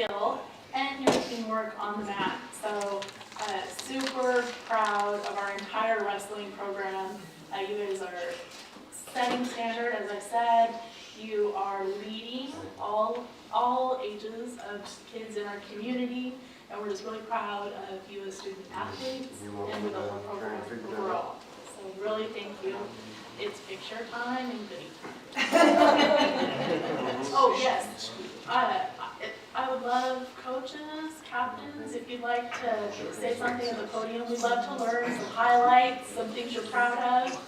skill and your teamwork on the mat. So super proud of our entire wrestling program. You guys are setting standard, as I said. You are leading all ages of kids in our community, and we're just really proud of you as student athletes and with the whole program overall. So really thank you. It's picture time and goodie time. Oh yes, I would love coaches, captains, if you'd like to say something at the podium. We'd love to learn some highlights, some things you're proud of.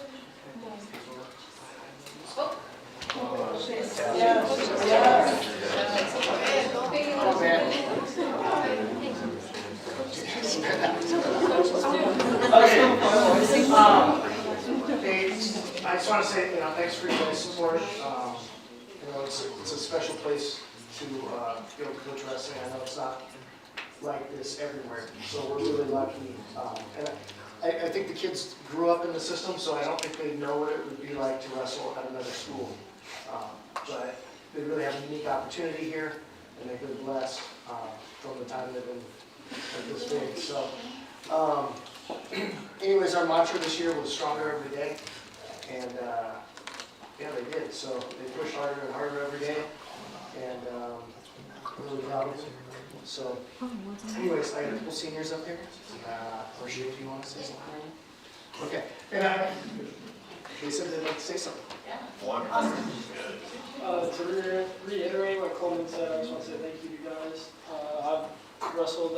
I just want to say, thanks for your guys' support. It's a special place to be able to coach wrestling. I know it's not like this everywhere, so we're really lucky. And I think the kids grew up in the system, so I don't think they know what it would be like to wrestle at another school. But they really have a unique opportunity here, and they've been blessed from the time they've been at this big. So, anyways, our mantra this year was stronger every day, and yeah, they did. So they pushed harder and harder every day, and really proud of them. So, anyways, I got a couple seniors up here. Marcia, if you want to say something. Okay. And they said they'd like to say something. Yeah. To reiterate what Coleman said, I just want to say thank you to you guys. I've wrestled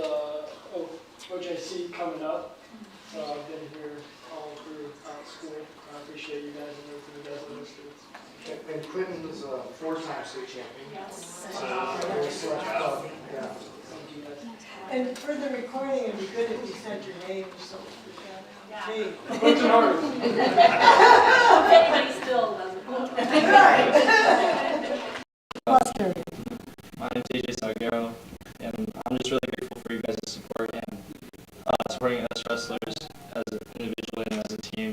OJC coming up, so I've been here all through school. I appreciate you guys and everything you guys are doing. And Quentin was a 4-time state champion. Yes. Yeah. Thank you guys. And for the recording, it'd be good if you said your name, so. Yeah. Hey. What's in order? If anybody still doesn't know. My name is AJ Salguero, and I'm just really grateful for you guys' support and supporting us wrestlers as an individual and as a team.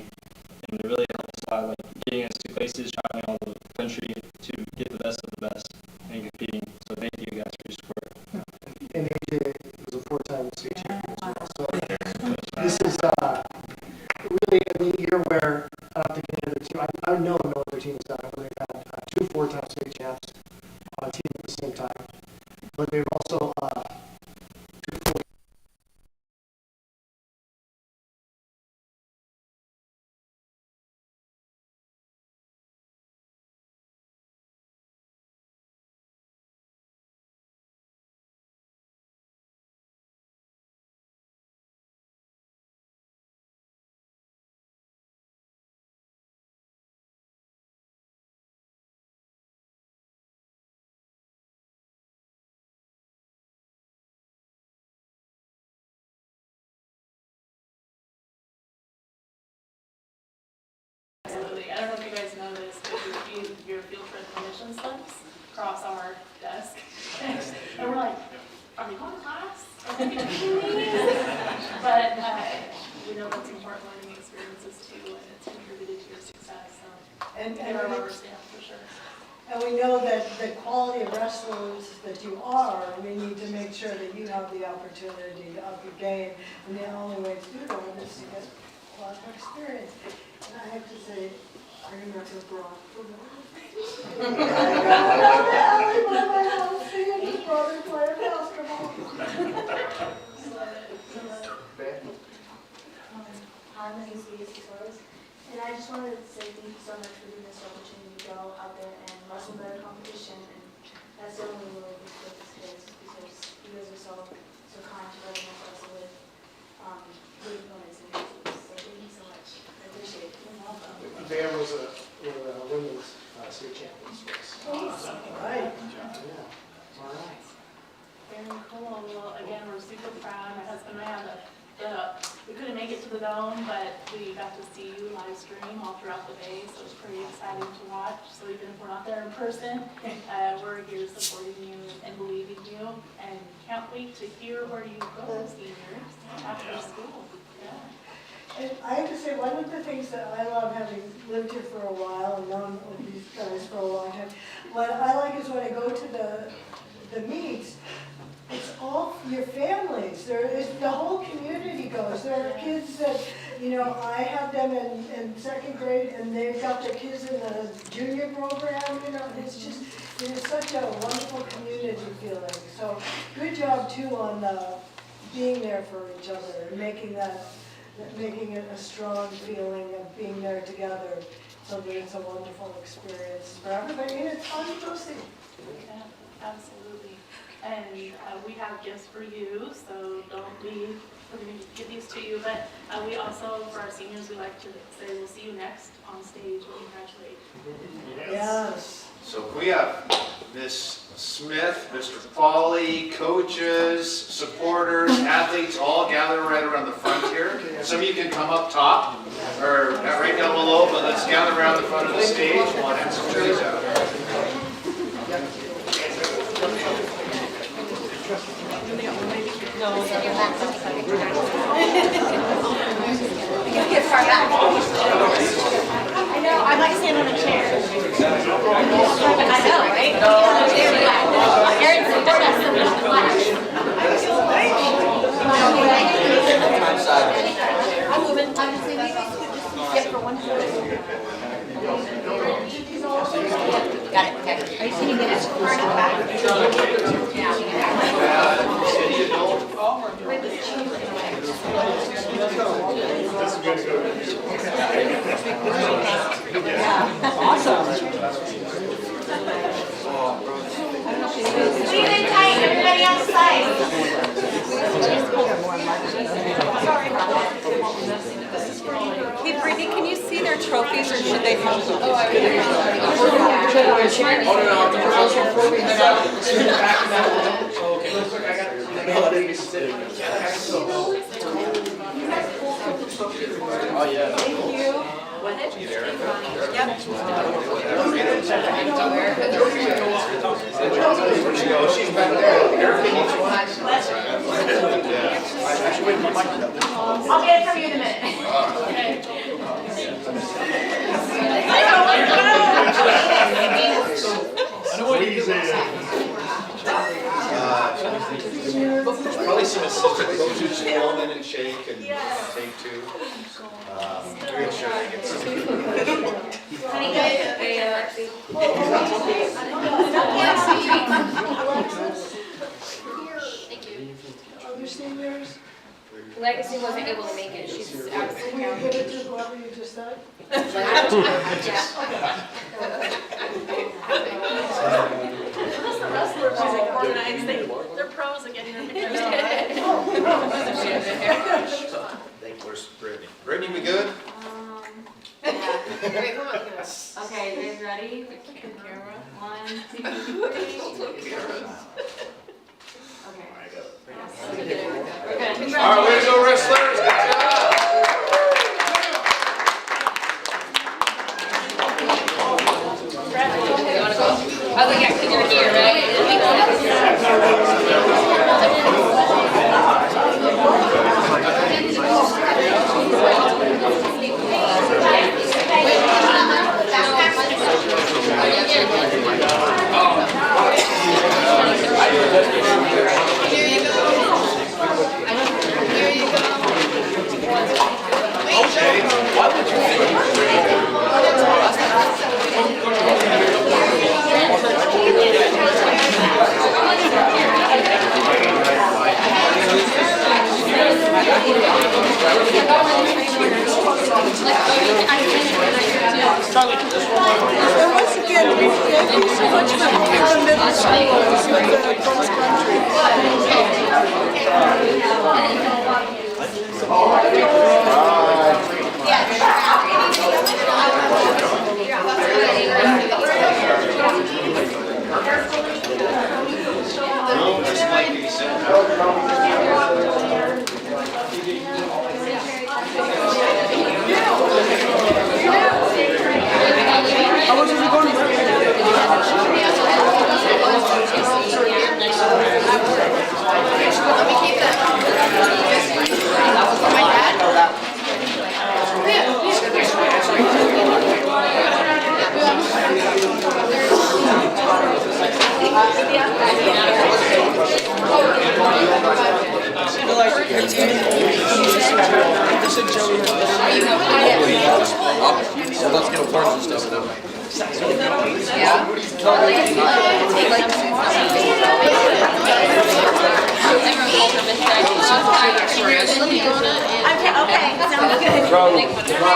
And it really helps us out, like getting us to places, traveling all over the country to get the best of the best and competing. So thank you guys for your support. And AJ was a 4-time state champion as well. So this is really a year where I don't think any other team, I know no other team has done it, where they've had 2 4-time state champs on a team at the same time. But they've also Absolutely. I don't know if you guys know this, but your field trip permission slips across our desk. And we're like, are we going to class? Are we going to these? But we know that's important learning experiences too, and it's contributed to your success. So And give our rubber stamp for sure. And we know that the quality of wrestlers that you are, we need to make sure that you have the opportunity to up your game. And the only way to do that is to get a lot of experience. And I have to say, I remember Brock from I go down the alley by my house, seeing his brother playing basketball. Hi, my name is Luis Torres, and I just wanted to say thank you so much for giving us the opportunity to go out there and wrestle better competition, and that's the only way we can this kids, because you guys are so kind to letting us wrestle with good opponents and good teams. So thank you so much. I appreciate it. You're welcome. Van was a women's state champions for us. Awesome. Right. Yeah. All right. Very cool. Well, again, we're super proud. My husband and I had we couldn't make it to the Dome, but we got to see you live stream all throughout the day, so it was pretty exciting to watch. So even if we're not there in person, we're here supporting you and believing you, and can't wait to hear where you go, seniors, after school. Yeah. And I have to say, one of the things that I love, having lived here for a while and known these guys for a long time, what I like is when I go to the meets, it's all your families, there is, the whole community goes. There are kids that, you know, I have them in second grade and they've got their kids in the junior program, you know, it's just, it is such a wonderful community feeling. So good job too on being there for each other and making it a strong feeling of being there together, so that it's a wonderful experience for everybody and it's fun to go see. Yeah, absolutely. And we have gifts for you, so don't leave. We're going to give these to you, but we also, for our seniors, we like to say we'll see you next on stage. We'll congratulate. Yes. So we have Ms. Smith, Mr. Foley, coaches, supporters, athletes, all gathered right around the front here. Some of you can come up top, or right down below, but let's gather around the front of the stage. We'll hand some trees out. Get far back. I know, I might stand on a chair. I know, right? Aaron's the best of the flash. I'm moving. I'm just saying, maybe skip for one second. Got it, okay. Are you sitting in it? Far enough back? Yeah. City adult. Lean in tight, everybody on the side. Sorry about that. Hey Brittany, can you see their trophies or should they hold them? Oh, yeah. Thank you. She's back there. I'll get it from you in a minute. Probably some assistant coaches who go in and shake and take two. Make sure they get some. Honey, Alexi. Thank you. Other seniors, Legacy wasn't able to make it. She's out of will you give it to whoever you just said? Plus the wrestlers are organized. They're pros at getting their pictures taken. Where's Brittany? Brittany, we good? Wait, come on. Okay, you guys ready? One, two, three. Okay. We're good. All right, way to go, wrestlers. Good job. Oh, yeah, 'cause you're here, right? And once again, thank you so much for our middle schoolers with the cross country. No, just like you said. Yeah. Let's get a part and stuff though. Okay, sounds good.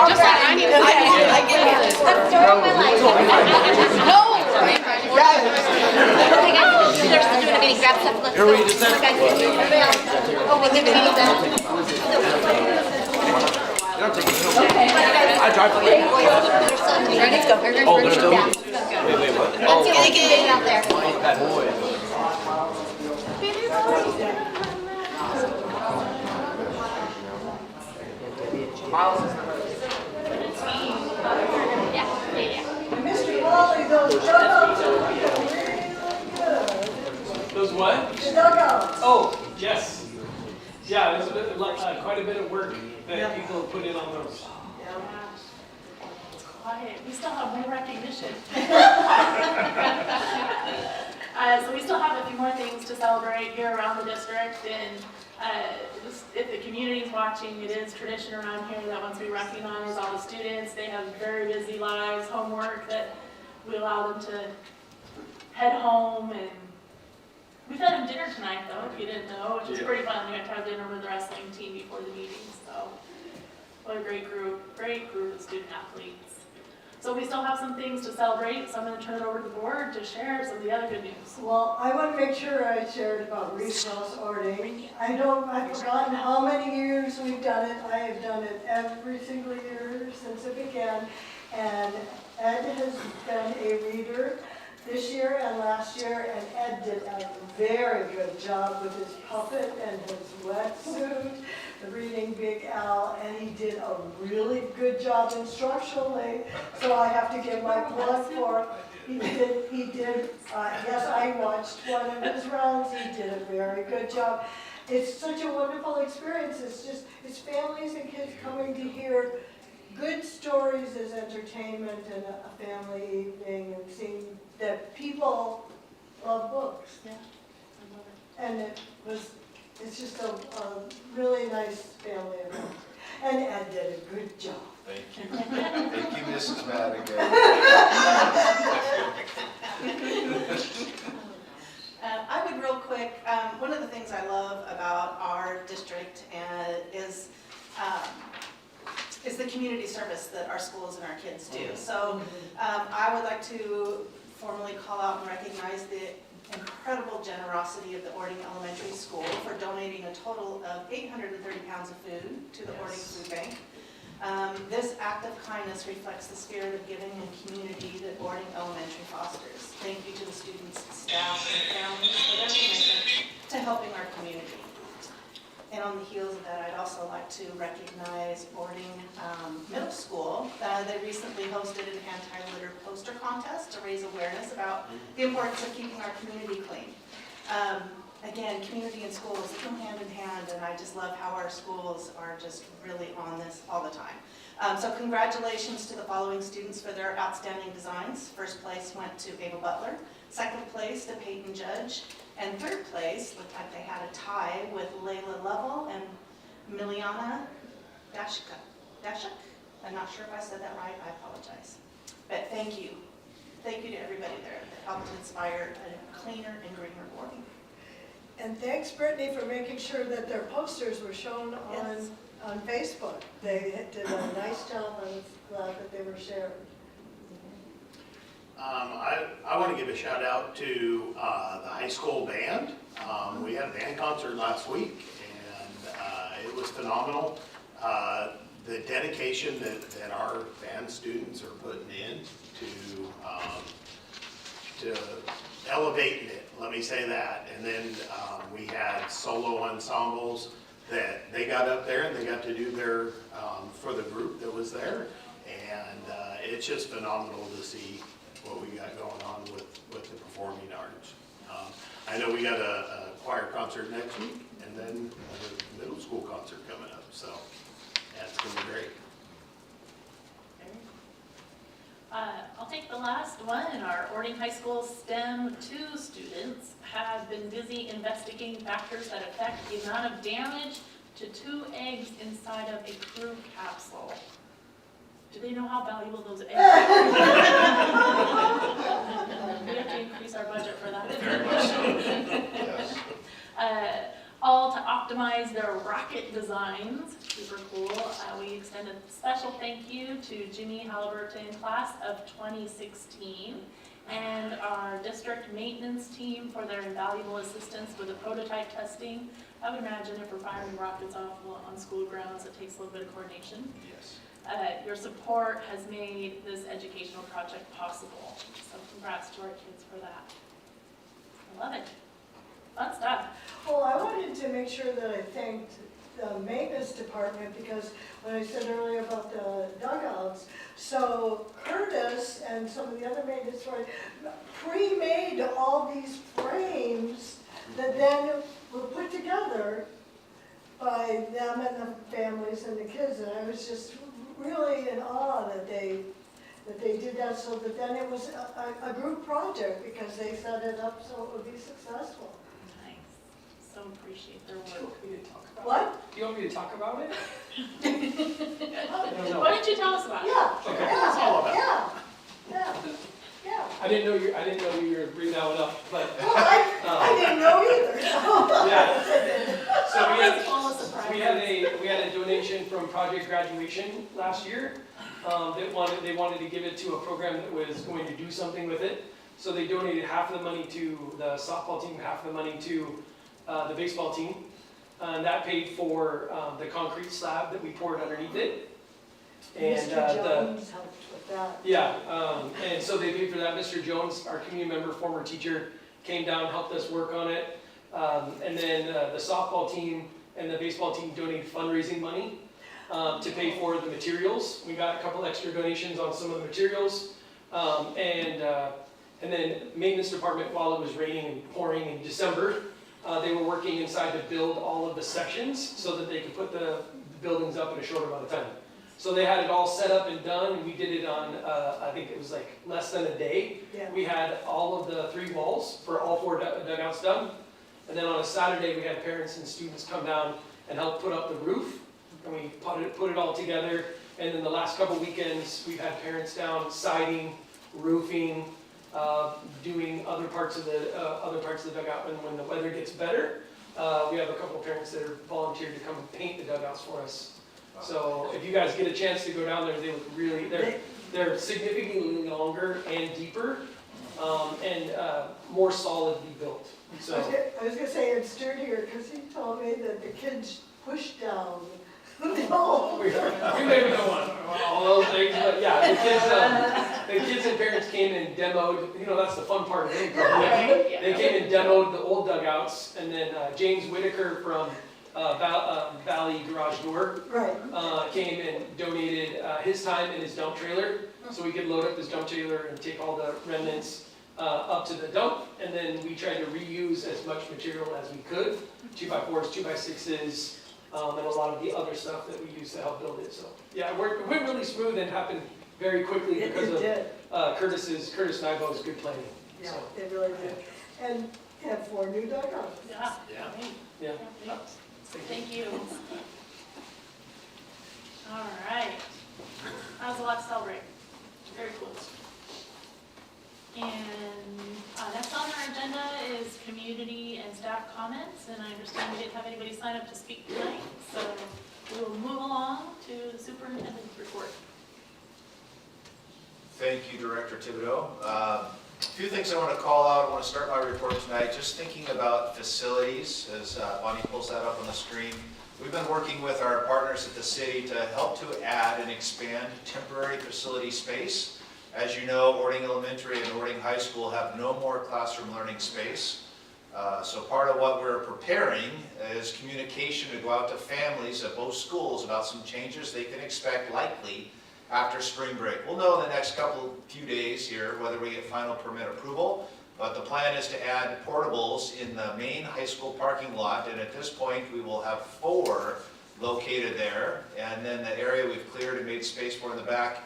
Just like I need to, I get it. That's the story of my life. No. Okay, guys, they're still doing a meeting, grab stuff, let's go. Everybody else. Oh, we can do that. I drive. Let's go. Oh, they're still. Wait, what? Let's get it out there. And Mr. Wally, those dugouts are looking really good. Those what? The dugouts. Oh, yes. Yeah, there's quite a bit of work that people have put in on those. Quiet, we still have more recognition. So we still have a few more things to celebrate here around the district, and if the community's watching, it is tradition around here that once we recognize all the students, they have very busy lives, homework, that we allow them to head home. And we fed them dinner tonight though, if you didn't know, which is pretty fun. We got to have dinner with the wrestling team before the meeting, so what a great group of student athletes. So we still have some things to celebrate, so I'm going to turn it over to the board to share some of the other good news. Well, I want to make sure I shared about resource sorting. I've forgotten how many years we've done it. I have done it every single year since it began. And Ed has been a reader this year and last year, and Ed did a very good job with his puppet and his wetsuit, reading Big Al, and he did a really good job instructionally, so I have to give my plug for he did, yes, I watched one of his rounds, he did a very good job. It's such a wonderful experience, it's families and kids coming to hear good stories as entertainment and a family evening, and seeing that people love books. Yeah. And it's just a really nice family event. And Ed did a good job. Thank you. Thank you, Mrs. Madigan. I would real quick, one of the things I love about our district is the community service that our schools and our kids do. So I would like to formally call out and recognize the incredible generosity of the Ording Elementary School for donating a total of 830 pounds of food to the Ording Food Bank. This act of kindness reflects the spirit of giving and community that Ording Elementary fosters. Thank you to the students, staff, and families for their commitment to helping our community. And on the heels of that, I'd also like to recognize Ording Middle School. They recently hosted an anti-litter poster contest to raise awareness about the importance of keeping our community clean. Again, community and schools go hand in hand, and I just love how our schools are just really on this all the time. So congratulations to the following students for their outstanding designs. First place went to Ava Butler, second place to Peyton Judge, and third place looked like they had a tie with Layla Lovell and Miliana Dashuk. I'm not sure if I said that right, I apologize. But thank you. Thank you to everybody there that helped inspire a cleaner and greener Ording. And thanks, Brittany, for making sure that their posters were shown on Facebook. They did a nice job, and I was glad that they were shared. I want to give a shout out to the high school band. We had a band concert last week, and it was phenomenal. The dedication that our band students are putting in to elevating it, let me say that. And then we had solo ensembles that they got up there and they got to do their, for the group that was there. And it's just phenomenal to see what we got going on with the performing arts. I know we got a choir concert next week, and then a middle school concert coming up, so that's going to be great. I'll take the last one, our Ording High School STEM 2 students have been busy investigating factors that affect the amount of damage to 2 eggs inside of a crew capsule. Do they know how valuable those eggs are? We have to increase our budget for that. Very much so. Yes. All to optimize their rocket designs. Super cool. We extend a special thank you to Jimmy Halliburton, class of 2016, and our district maintenance team for their invaluable assistance with the prototype testing. I would imagine if we're firing rockets off on school grounds, it takes a little bit of coordination. Yes. Your support has made this educational project possible. So congrats to our kids for that. I love it. Fun stuff. Well, I wanted to make sure that I thanked the maintenance department, because when I said earlier about the dugouts, so Curtis and some of the other maintenance pre-made all these frames that then were put together by them and the families and the kids, and I was just really in awe that they did that, so that then it was a group project, because they set it up so it would be successful. Nice. So appreciate their Do you work. want me to talk about it? What? Do you want me to talk about it? Why don't you tell us about it? Yeah, Okay. yeah. I didn't know you were bringing that one up, but Well, I didn't know either. yeah. So Always full of surprises. we had a donation from Project Graduation last year. They wanted to give it to a program that was going to do something with it. So they donated half of the money to the softball team, half of the money to the baseball team. And that paid for the concrete slab that we poured underneath it. And Mr. Jones helped with that. yeah, and so they paid for that. Mr. Jones, our community member, former teacher, came down, helped us work on it. And then the softball team and the baseball team donated fundraising money to pay for the materials. We got a couple extra donations on some of the materials. And then maintenance department, while it was raining and pouring in December, they were working inside to build all of the sections so that they could put the buildings up in a short amount of time. So they had it all set up and done, and we did it on, I think it was like less than a day. Yeah. We had all of the 3 walls for all 4 dugouts done. And then on a Saturday, we had parents and students come down and help put up the roof. And we put it all together. And then the last couple weekends, we've had parents down siding, roofing, doing other parts of the dugout. And when the weather gets better, we have a couple parents that are volunteered to come and paint the dugouts for us. So if you guys get a chance to go down there, they look really, they're significantly longer and deeper, and more solidly built. So I was gonna say it's sturdier, because he told me that the kids pushed down the hole. we maybe don't want all those things, but yeah, the kids and parents came and demoed. You know, that's the fun part of it. They came and demoed the old dugouts, and then James Whitaker from Valley Garage Door Right. came and donated his time and his dump trailer, so we could load up his dump trailer and take all the remnants up to the dump, and then we tried to reuse as much material as we could, 2x4s, 2x6s, and a lot of the other stuff that we used to help build it. So yeah, it went really smooth and happened very quickly because It did. of Curtis Nybo's good planning. Yeah, So, it really did. And you have 4 new dugouts. Yeah. yeah. Thank you. All right. That was a lot to celebrate. Very cool. And next on our agenda is community and staff comments, and I understand we didn't have anybody sign up to speak tonight, so we will move along to the superintendent's report. Thank you, Director Thibodeau. A few things I want to call out. I want to start my report tonight just thinking about facilities, as Bonnie pulls that up on the screen. We've been working with our partners at the city to help to add and expand temporary facility space. As you know, Ording Elementary and Ording High School have no more classroom learning space. So part of what we're preparing is communication to go out to families at both schools about some changes they can expect likely after spring break. We'll know in the next few days here whether we get final permit approval, but the plan is to add portables in the main high school parking lot, and at this point we will have 4 located there, and then the area we've cleared and made space for in the back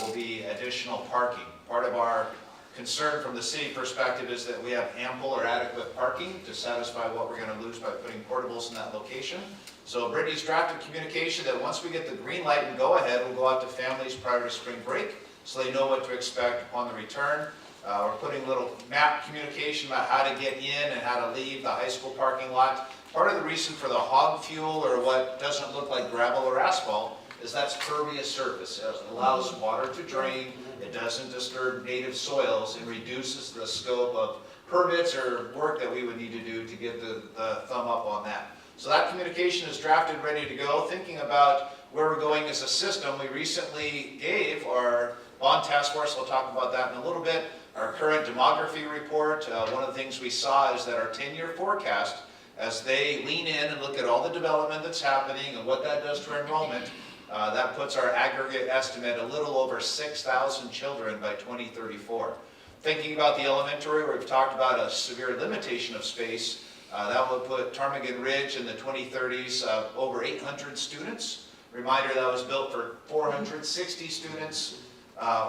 will be additional parking. Part of our concern from the city perspective is that we have ample or adequate parking to satisfy what we're going to lose by putting portables in that location. So Brittany's drafted communication that once we get the green light and go ahead, we'll go out to families prior to spring break so they know what to expect upon the return. We're putting a little map communication about how to get in and how to leave the high school parking lot. Part of the reason for the hog fuel, or what doesn't look like gravel or asphalt, is that's pervious surface. It allows water to drain, it doesn't disturb native soils, and reduces the scope of permits or work that we would need to do to get the thumb up on that. So that communication is drafted, ready to go. Thinking about where we're going as a system, we recently gave our bond task force, we'll talk about that in a little bit, our current demography report. One of the things we saw is that our 10-year forecast, as they lean in and look at all the development that's happening and what that does to our enrollment, that puts our aggregate estimate a little over 6,000 children by 2034. Thinking about the elementary, where we've talked about a severe limitation of space, that would put Ptarmigan Ridge in the 2030s over 800 students. Reminder, that was built for 460 students.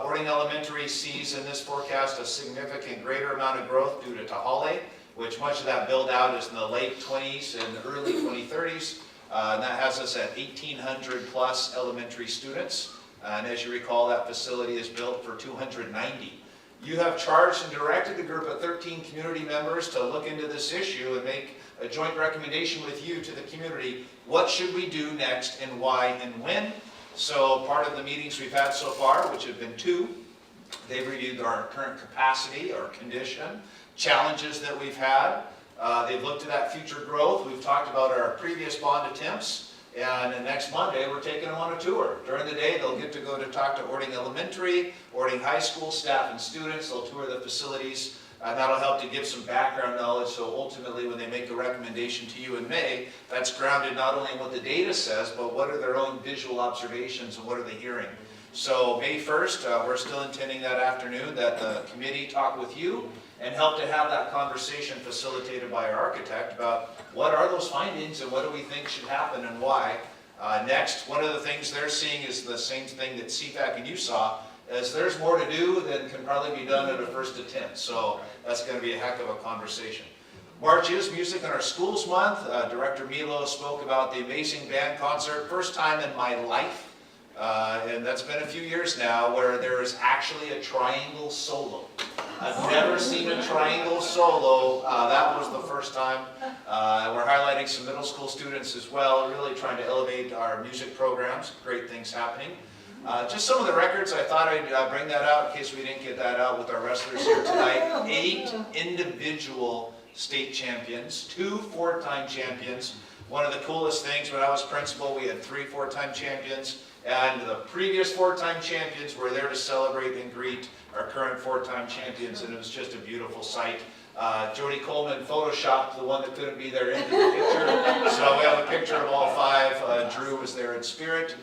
Orting Elementary sees in this forecast a significant greater amount of growth due to Tahale, which much of that build out is in the late 20s and early 2030s. And that has us at 1,800 plus elementary students. And as you recall, that facility is built for 290. You have charged and directed the group of 13 community members to look into this issue and make a joint recommendation with you to the community. What should we do next and why and when? So part of the meetings we've had so far, which have been 2, they've reviewed our current capacity, our condition, challenges that we've had. They've looked at that future growth. We've talked about our previous bond attempts. And next Monday, we're taking them on a tour. During the day, they'll get to go to talk to Orting Elementary, Orting High School staff and students. They'll tour the facilities. That'll help to give some background knowledge, so ultimately when they make a recommendation to you in May, that's grounded not only in what the data says, but what are their own visual observations and what are they hearing. So May 1st, we're still intending that afternoon that the committee talk with you and help to have that conversation facilitated by our architect about what are those findings and what do we think should happen and why. Next, one of the things they're seeing is the same thing that CFAC and you saw, is there's more to do than can probably be done at a first attempt. So that's going to be a heck of a conversation. March is Music in Our Schools Month. Director Milo spoke about the amazing band concert, first time in my life, and that's been a few years now, where there is actually a triangle solo. I've never seen a triangle solo. That was the first time. We're highlighting some middle school students as well, really trying to elevate our music programs. Great things happening. Just some of the records, I thought I'd bring that out in case we didn't get that out with our wrestlers here tonight. 8 individual state champions, 2 4-time champions. One of the coolest things, when I was principal, we had 3 4-time champions, and the previous 4-time champions were there to celebrate and greet our current 4-time champions, and it was just a beautiful sight. Jody Coleman photoshopped the one that couldn't be there into the picture, so we have a picture of all 5. Drew was there in spirit.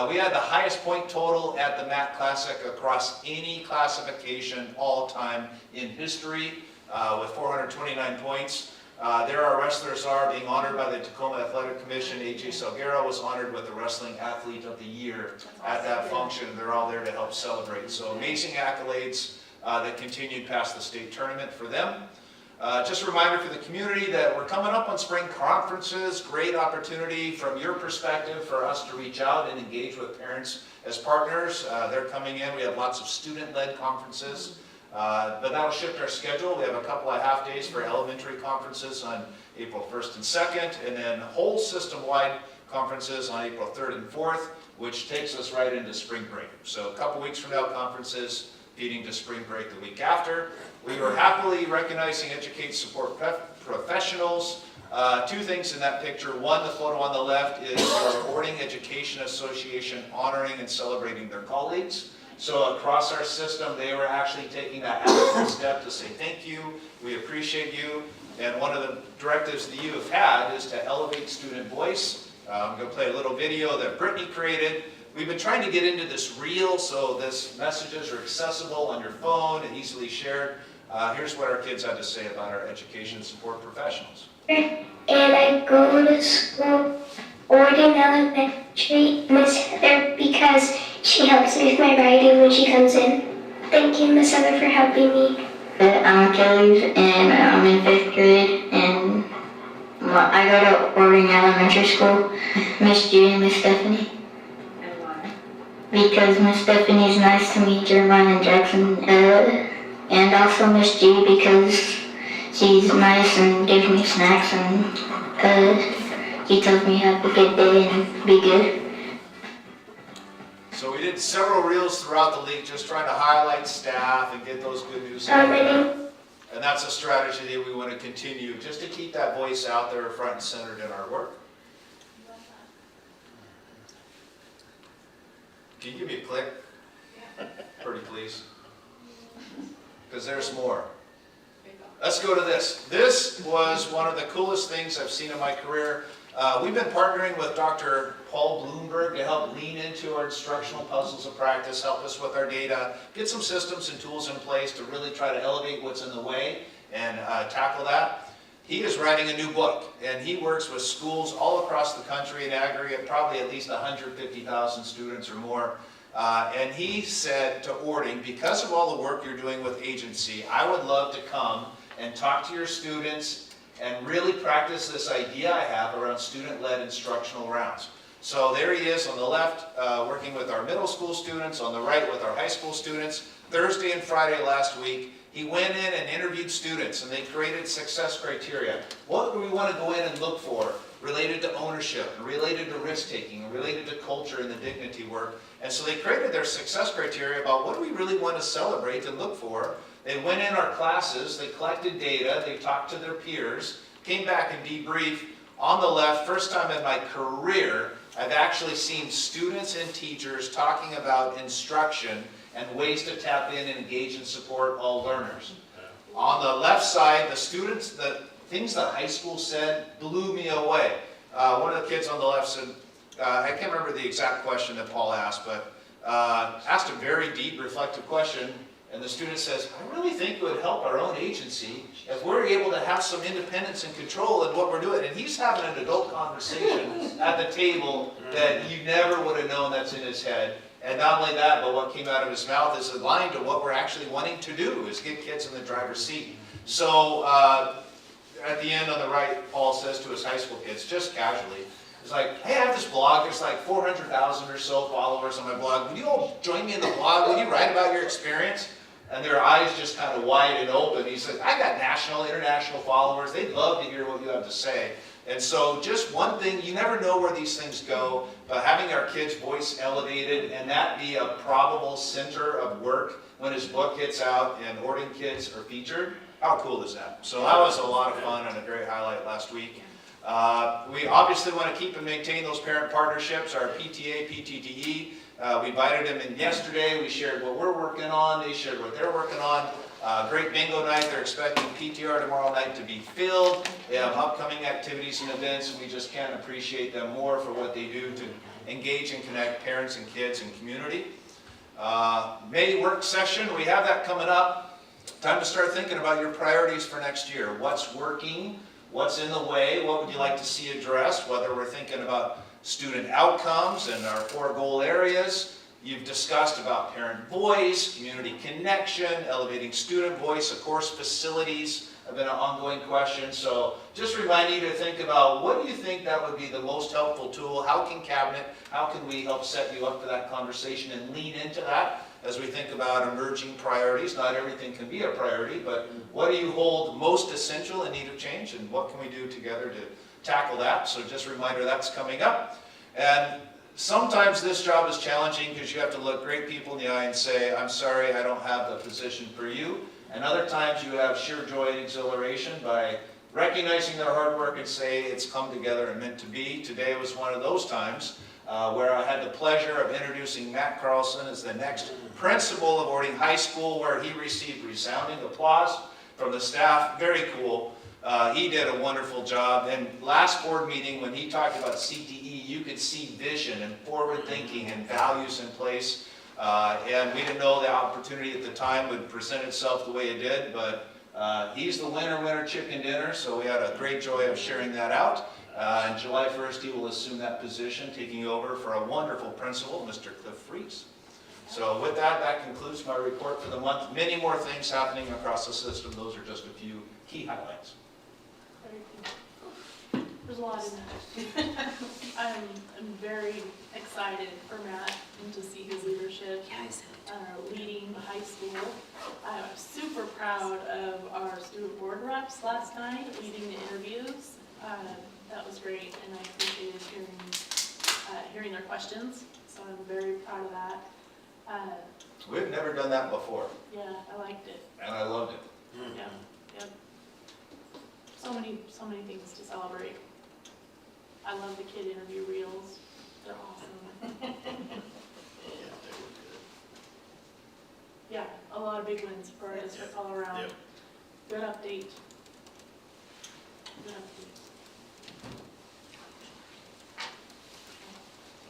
We had the highest point total at the MAC Classic across any classification all time in history, with 429 points. There our wrestlers are being honored by the Tacoma Athletic Commission. AJ Salguero was honored with the Wrestling Athlete of the Year at that function. They're all there to help celebrate. So amazing accolades that continued past the state tournament for them. Just a reminder for the community that we're coming up on spring conferences. Great opportunity from your perspective for us to reach out and engage with parents as partners. They're coming in. We have lots of student-led conferences, but that'll shift our schedule. We have a couple of half days for elementary conferences on April 1st and 2nd, and then whole system-wide conferences on April 3rd and 4th, which takes us right into spring break. So a couple weeks from now, conferences feeding to spring break the week after. We are happily recognizing Educate Support Professionals. 2 things in that picture. One, the photo on the left is our Orting Education Association honoring and celebrating their colleagues. So across our system, they were actually taking that extra step to say thank you, we appreciate you. And one of the directives that you have had is to elevate student voice. I'm going to play a little video that Brittany created. We've been trying to get into this reel, so this messages are accessible on your phone and easily shared. Here's what our kids had to say about our education support professionals. And I go to school, Orting Elementary, Miss Heather, because she She helps me with my writing when she comes in. Thank you, Miss Heather, for helping me. I'm Kelly, and I'm in 5th grade, and I go to Ording Elementary School. Miss G and Miss Stephanie. And why? Because Miss Stephanie's nice to me, Jeremiah and Jackson, and also Miss G because she's nice and gives me snacks, and she tells me have a good day and be good. So we did several reels throughout the league, just trying to highlight staff and get those good news out there. And that's a strategy that we want to continue, just to keep that voice out there front and centered in our work. Can you give me a click? Pretty please. Because there's more. Let's go to this. This was one of the coolest things I've seen in my career. We've been partnering with Dr. Paul Bloomberg to help lean into our instructional puzzles of practice, help us with our data, get some systems and tools in place to really try to elevate what's in the way and tackle that. He is writing a new book, and he works with schools all across the country in aggregate, probably at least 150,000 students or more. And he said to Ording, because of all the work you're doing with agency, I would love to come and talk to your students and really practice this idea I have around student-led instructional rounds. So there he is on the left, working with our middle school students, on the right with our high school students. Thursday and Friday last week, he went in and interviewed students, and they created success criteria. What do we want to go in and look for related to ownership, related to risk-taking, related to culture and the dignity work? And so they created their success criteria about what do we really want to celebrate and look for. They went in our classes, they collected data, they talked to their peers, came back and debriefed. On the left, first time in my career, I've actually seen students and teachers talking about instruction and ways to tap in and engage and support all learners. On the left side, the students, the things the high school said blew me away. One of the kids on the left said, I can't remember the exact question that Paul asked, but asked a very deep, reflective question. And the student says, I really think it would help our own agency if we're able to have some independence and control in what we're doing. And he's having an adult conversation at the table that you never would have known that's in his head. And not only that, but what came out of his mouth is aligned to what we're actually wanting to do, is get kids in the driver's seat. So at the end on the right, Paul says to his high school kids, just casually, he's like, hey, I have this blog, there's like 400,000 or so followers on my blog. Would you all join me in the blog? Would you write about your experience? And their eyes just kind of wide and open. He said, I got national, international followers. They'd love to hear what you have to say. And so just one thing, you never know where these things go, but having our kids' voice elevated and that be a probable center of work when his book gets out and Ording kids are featured, how cool is that? So that was a lot of fun and a great highlight last week. We obviously want to keep and maintain those parent partnerships, our PTA, PTDE. We invited them in yesterday. We shared what we're working on. They shared what they're working on. Great bingo night. They're expecting PTR tomorrow night to be filled. They have upcoming activities and events, and we just can't appreciate them more for what they do to engage and connect parents and kids and community. May work session. We have that coming up. Time to start thinking about your priorities for next year. What's working? What's in the way? What would you like to see addressed? Whether we're thinking about student outcomes and our 4 goal areas. You've discussed about parent voice, community connection, elevating student voice, of course facilities have been an ongoing question. So just remind you to think about what do you think that would be the most helpful tool? How can Cabinet, how can we help set you up for that conversation and lean into that as we think about emerging priorities? Not everything can be a priority, but what do you hold most essential in need of change and what can we do together to tackle that? So just a reminder that's coming up. And sometimes this job is challenging because you have to look great people in the eye and say, I'm sorry, I don't have the position for you. And other times you have sheer joy and exhilaration by recognizing their hard work and say it's come together and meant to be. Today was one of those times where I had the pleasure of introducing Matt Carlson as the next principal of Ording High School, where he received resounding applause from the staff. Very cool. He did a wonderful job. And last board meeting, when he talked about CTE, you could see vision and forward thinking and values in place. And we didn't know the opportunity at the time would present itself the way it did, but he's the winner chicken dinner, so we had a great joy of sharing that out. And July 1st, he will assume that position, taking over for a wonderful principal, Mr. Cliff Freeze. So with that, that concludes my report for the month. Many more things happening across the system. Those are just a few key highlights. There's a lot in that. I'm very excited for Matt and to see his leadership leading the high school. I'm super proud of our student board reps last night leading the interviews. That was great, and I appreciated hearing their questions. So I'm very proud of that. We've never done that before, Yeah, I liked it. and I loved it. Yeah, yep. So many things to celebrate. I love the kid interview reels. They're awesome. Yeah, they were Yeah, a lot of big wins for our district all around. Yep. Good update. Good update.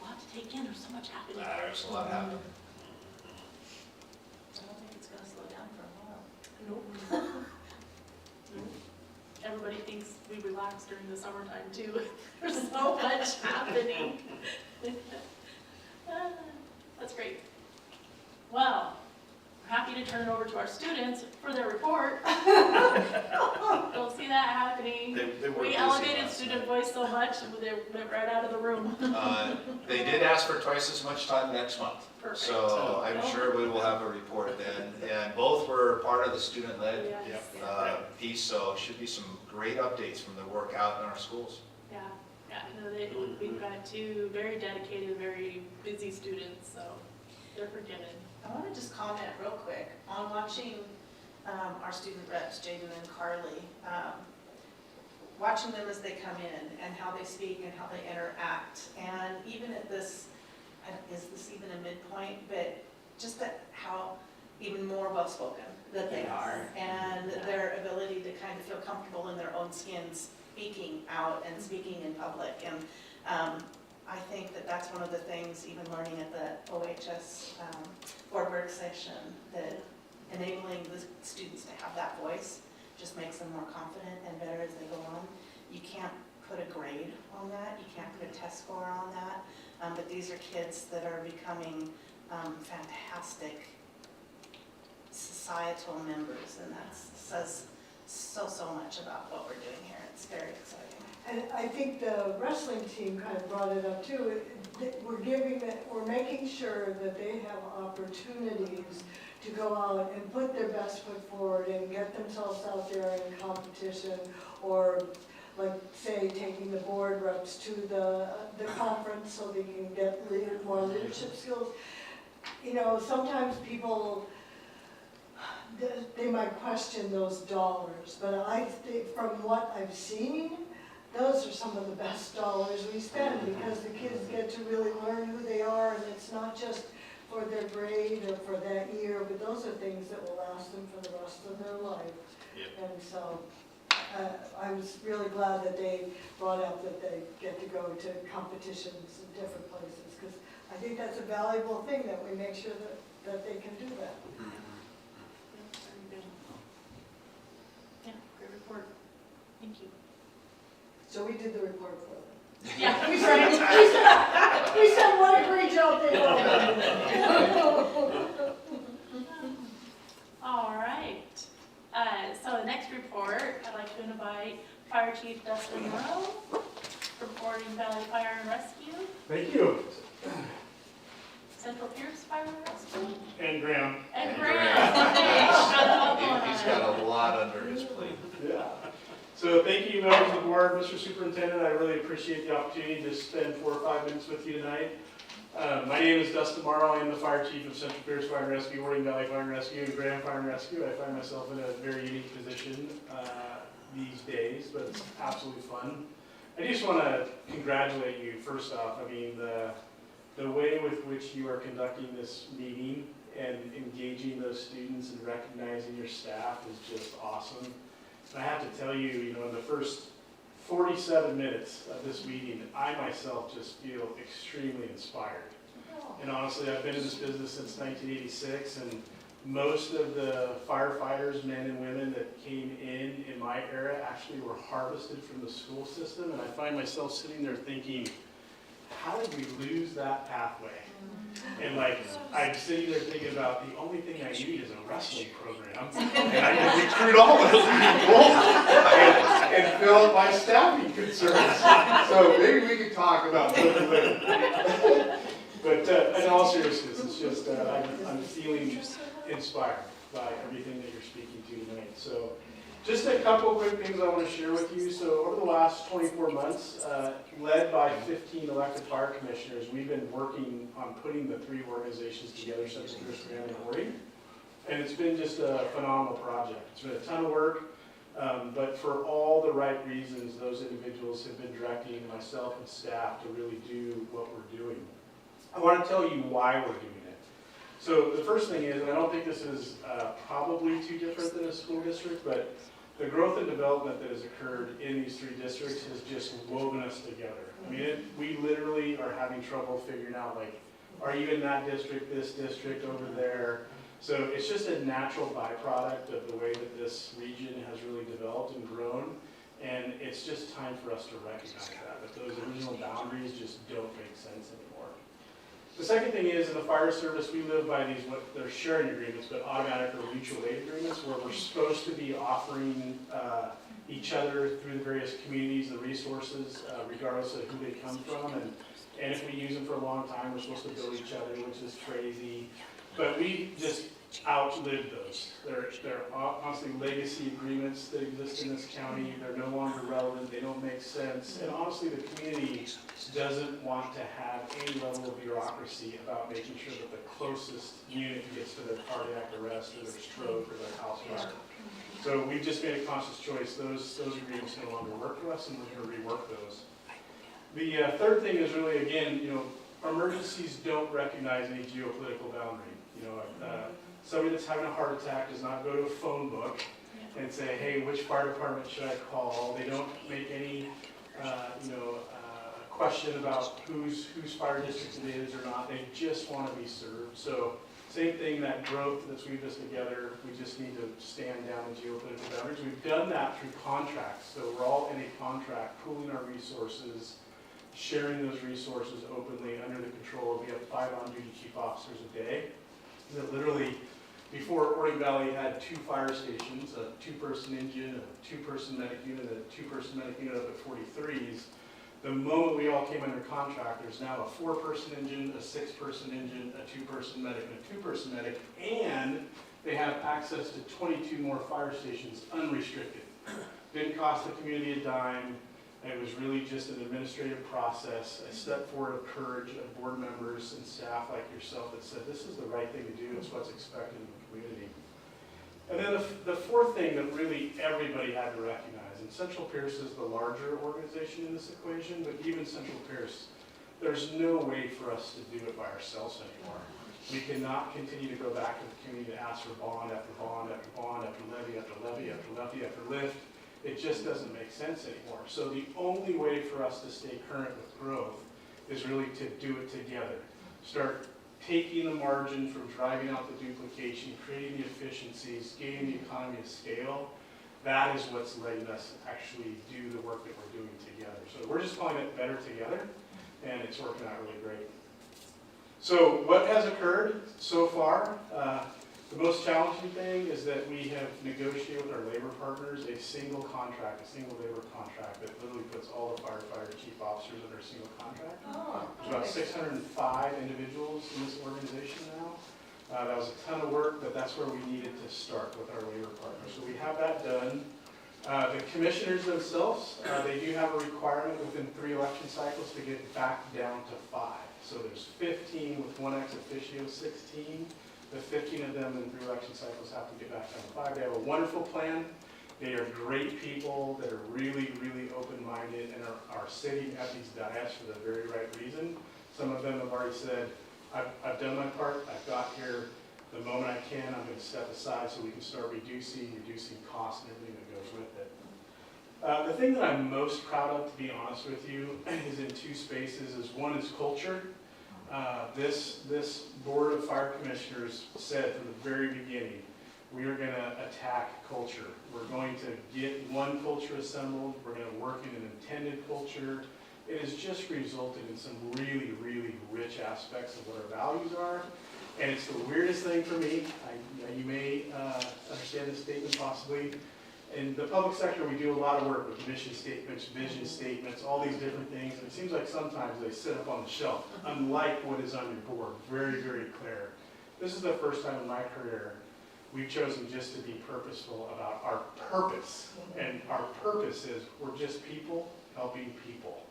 A lot to take in, there's so much happening. There's a lot happening. I don't think it's gonna slow down for a while. Nope. Nope. Everybody thinks we relax during the summertime too. There's so much happening. That's great. Well, I'm happy to turn it over to our students for their report. You'll see that happening. They were We busy elevated last student night. voice so much, they went right out of the room. They did ask for twice as much time next month. Perfect. So I'm sure we will have a report then. And both were part of the student-led Yes. piece, so should be some great updates from the work out in our schools. Yeah, no, we've got two very dedicated, very busy students, so they're forgiven. I want to just comment real quick on watching our student reps, Jaden and Carly, watching them as they come in and how they speak and how they interact. And even at this, is this even a midpoint, but just that how even more well-spoken that they are, and their ability to kind of feel comfortable in their own skin speaking out and speaking in public. And I think that that's one of the things, even learning at the OHS board work session, that enabling the students to have that voice just makes them more confident and better as they go on. You can't put a grade on that, you can't put a test score on that, but these are kids that are becoming fantastic societal members, and that says so much about what we're doing here. It's very exciting. And I think the wrestling team kind of brought it up too. We're making sure that they have opportunities to go out and put their best foot forward and get themselves out there in competition, or like say taking the board reps to the conference so they can get more leadership skills. You know, sometimes people, they might question those dollars, but I think from what I've seen, those are some of the best dollars we spend, because the kids get to really learn who they are, and it's not just for their grade or for that year, but those are things that will last them for the rest of their life. Yep. And so I was really glad that they brought up that they get to go to competitions in different places, because I think that's a valuable thing, that we make sure that they can do that. Very good. Yeah, great report. Thank you. So we did the report for them. Yeah, We said what a great job they did. all right. So the next report, I'd like to invite Fire Chief Dustin Morrow, reporting Valley Fire and Rescue, Thank you. Central Pierce Fire and Rescue, And Graham. and Grant. He's got a lot under his plate. Yeah. So thank you, members of the board, Mr. Superintendent. I really appreciate the opportunity to spend 4 or 5 minutes with you tonight. My name is Dustin Morrow. I am the Fire Chief of Central Pierce Fire and Rescue, Orting Valley Fire and Rescue, and Graham Fire and Rescue. I find myself in a very unique position these days, but it's absolutely fun. I just want to congratulate you, first off. I mean, the way with which you are conducting this meeting and engaging those students and recognizing your staff is just awesome. And I have to tell you, you know, in the first 47 minutes of this meeting, I myself just feel extremely inspired. And honestly, I've been in this business since 1986, and most of the firefighters, men and women that came in my era actually were harvested from the school system. And I find myself sitting there thinking, how did we lose that pathway? And like, I'm sitting there thinking about the only thing I need is a wrestling program. And I can recruit all those people and fill up my staffing concerns. So maybe we could talk about something later. But in all seriousness, it's just, I'm feeling inspired by everything that you're speaking to tonight. So just a couple quick things I want to share with you. So over the last 24 months, led by 15 elected fire commissioners, we've been working on putting the 3 organizations together, Central Pierce, Graham, and Horry. And it's been just a phenomenal project. It's been a ton of work, but for all the right reasons, those individuals have been directing myself and staff to really do what we're doing. I want to tell you why we're doing it. So the first thing is, and I don't think this is probably too different than a school district, but the growth and development that has occurred in these 3 districts has just woven us together. I mean, we literally are having trouble figuring out, like, are you in that district, this district, over there? So it's just a natural byproduct of the way that this region has really developed and grown. And it's just time for us to recognize that those original boundaries just don't make sense anymore. The second thing is, in the fire service, we live by these, what they're sharing agreements, but automatic or mutual aid agreements, where we're supposed to be offering each other through the various communities the resources, regardless of who they come from. And if we use them for a long time, we're supposed to bill each other, which is crazy. But we just outlived those. They're honestly legacy agreements that exist in this county. They're no longer relevant. They don't make sense. And honestly, the community doesn't want to have any level of bureaucracy about making sure that the closest unit gets to their cardiac arrest or their stroke or their house fire. So we've just made a conscious choice. Those agreements no longer work for us, and we're going to rework those. The third thing is really, again, emergencies don't recognize any geopolitical boundary. Somebody that's having a heart attack does not go to a phone book and say, hey, which fire department should I call? They don't make any, question about whose fire district it is or not. They just want to be served. So same thing, that growth that's weaved us together, we just need to stand down in geopolitical boundaries. We've done that through contracts. So we're all in a contract, pooling our resources, sharing those resources openly under the control of, we have 5 on-duty chief officers a day. That literally, before Orion Valley had 2 fire stations, a 2-person engine, a 2-person medic unit, a 2-person medic unit up at 43s. The moment we all came under contract, there's now a 4-person engine, a 6-person engine, a 2-person medic, and a 2-person medic, and they have access to 22 more fire stations unrestricted. Didn't cost the community a dime. It was really just an administrative process, a step forward of courage of board members and staff like yourself that said, this is the right thing to do, it's what's expected in the community. And then the fourth thing that really everybody had to recognize, and Central Pierce is the larger organization in this equation, but even Central Pierce, there's no way for us to do it by ourselves anymore. We cannot continue to go back to the community to ask for bond after bond after bond after levy after levy after levy after lift. It just doesn't make sense anymore. So the only way for us to stay current with growth is really to do it together. Start taking the margin from driving out the duplication, creating the efficiencies, gaining the economy of scale. That is what's letting us actually do the work that we're doing together. So we're just calling it Better Together, and it's working out really great. So what has occurred so far? The most challenging thing is that we have negotiated with our labor partners a single contract, a single labor contract that literally puts all the firefighter chief officers under a single contract. There's about 605 individuals in this organization now. That was a ton of work, but that's where we needed to start with our labor partners. So we have that done. The commissioners themselves, they do have a requirement within 3 election cycles to get back down to 5. So there's 15 with 1 ex officio, 16. The 15 of them in 3 election cycles have to get back down to 5. They have a wonderful plan. They are great people that are really, really open-minded and are sitting at these dais for the very right reason. Some of them have already said, I've done my part, I've got here. The moment I can, I'm going to step aside so we can start reducing costs and everything that goes with it. The thing that I'm most proud of, to be honest with you, is in 2 spaces. One is culture. This Board of Fire Commissioners said from the very beginning, we are going to attack culture. We're going to get one culture assembled. We're going to work in an intended culture. it has just resulted in some really, really rich aspects of what our values are. And it's the weirdest thing for me. You may understand this statement possibly. In the public sector, we do a lot of work with mission statements, vision statements, all these different things. And it seems like sometimes they sit up on the shelf, unlike what is on your board. Very, very clear. This is the first time in my career we've chosen just to be purposeful about our purpose. And our purpose is we're just people helping people.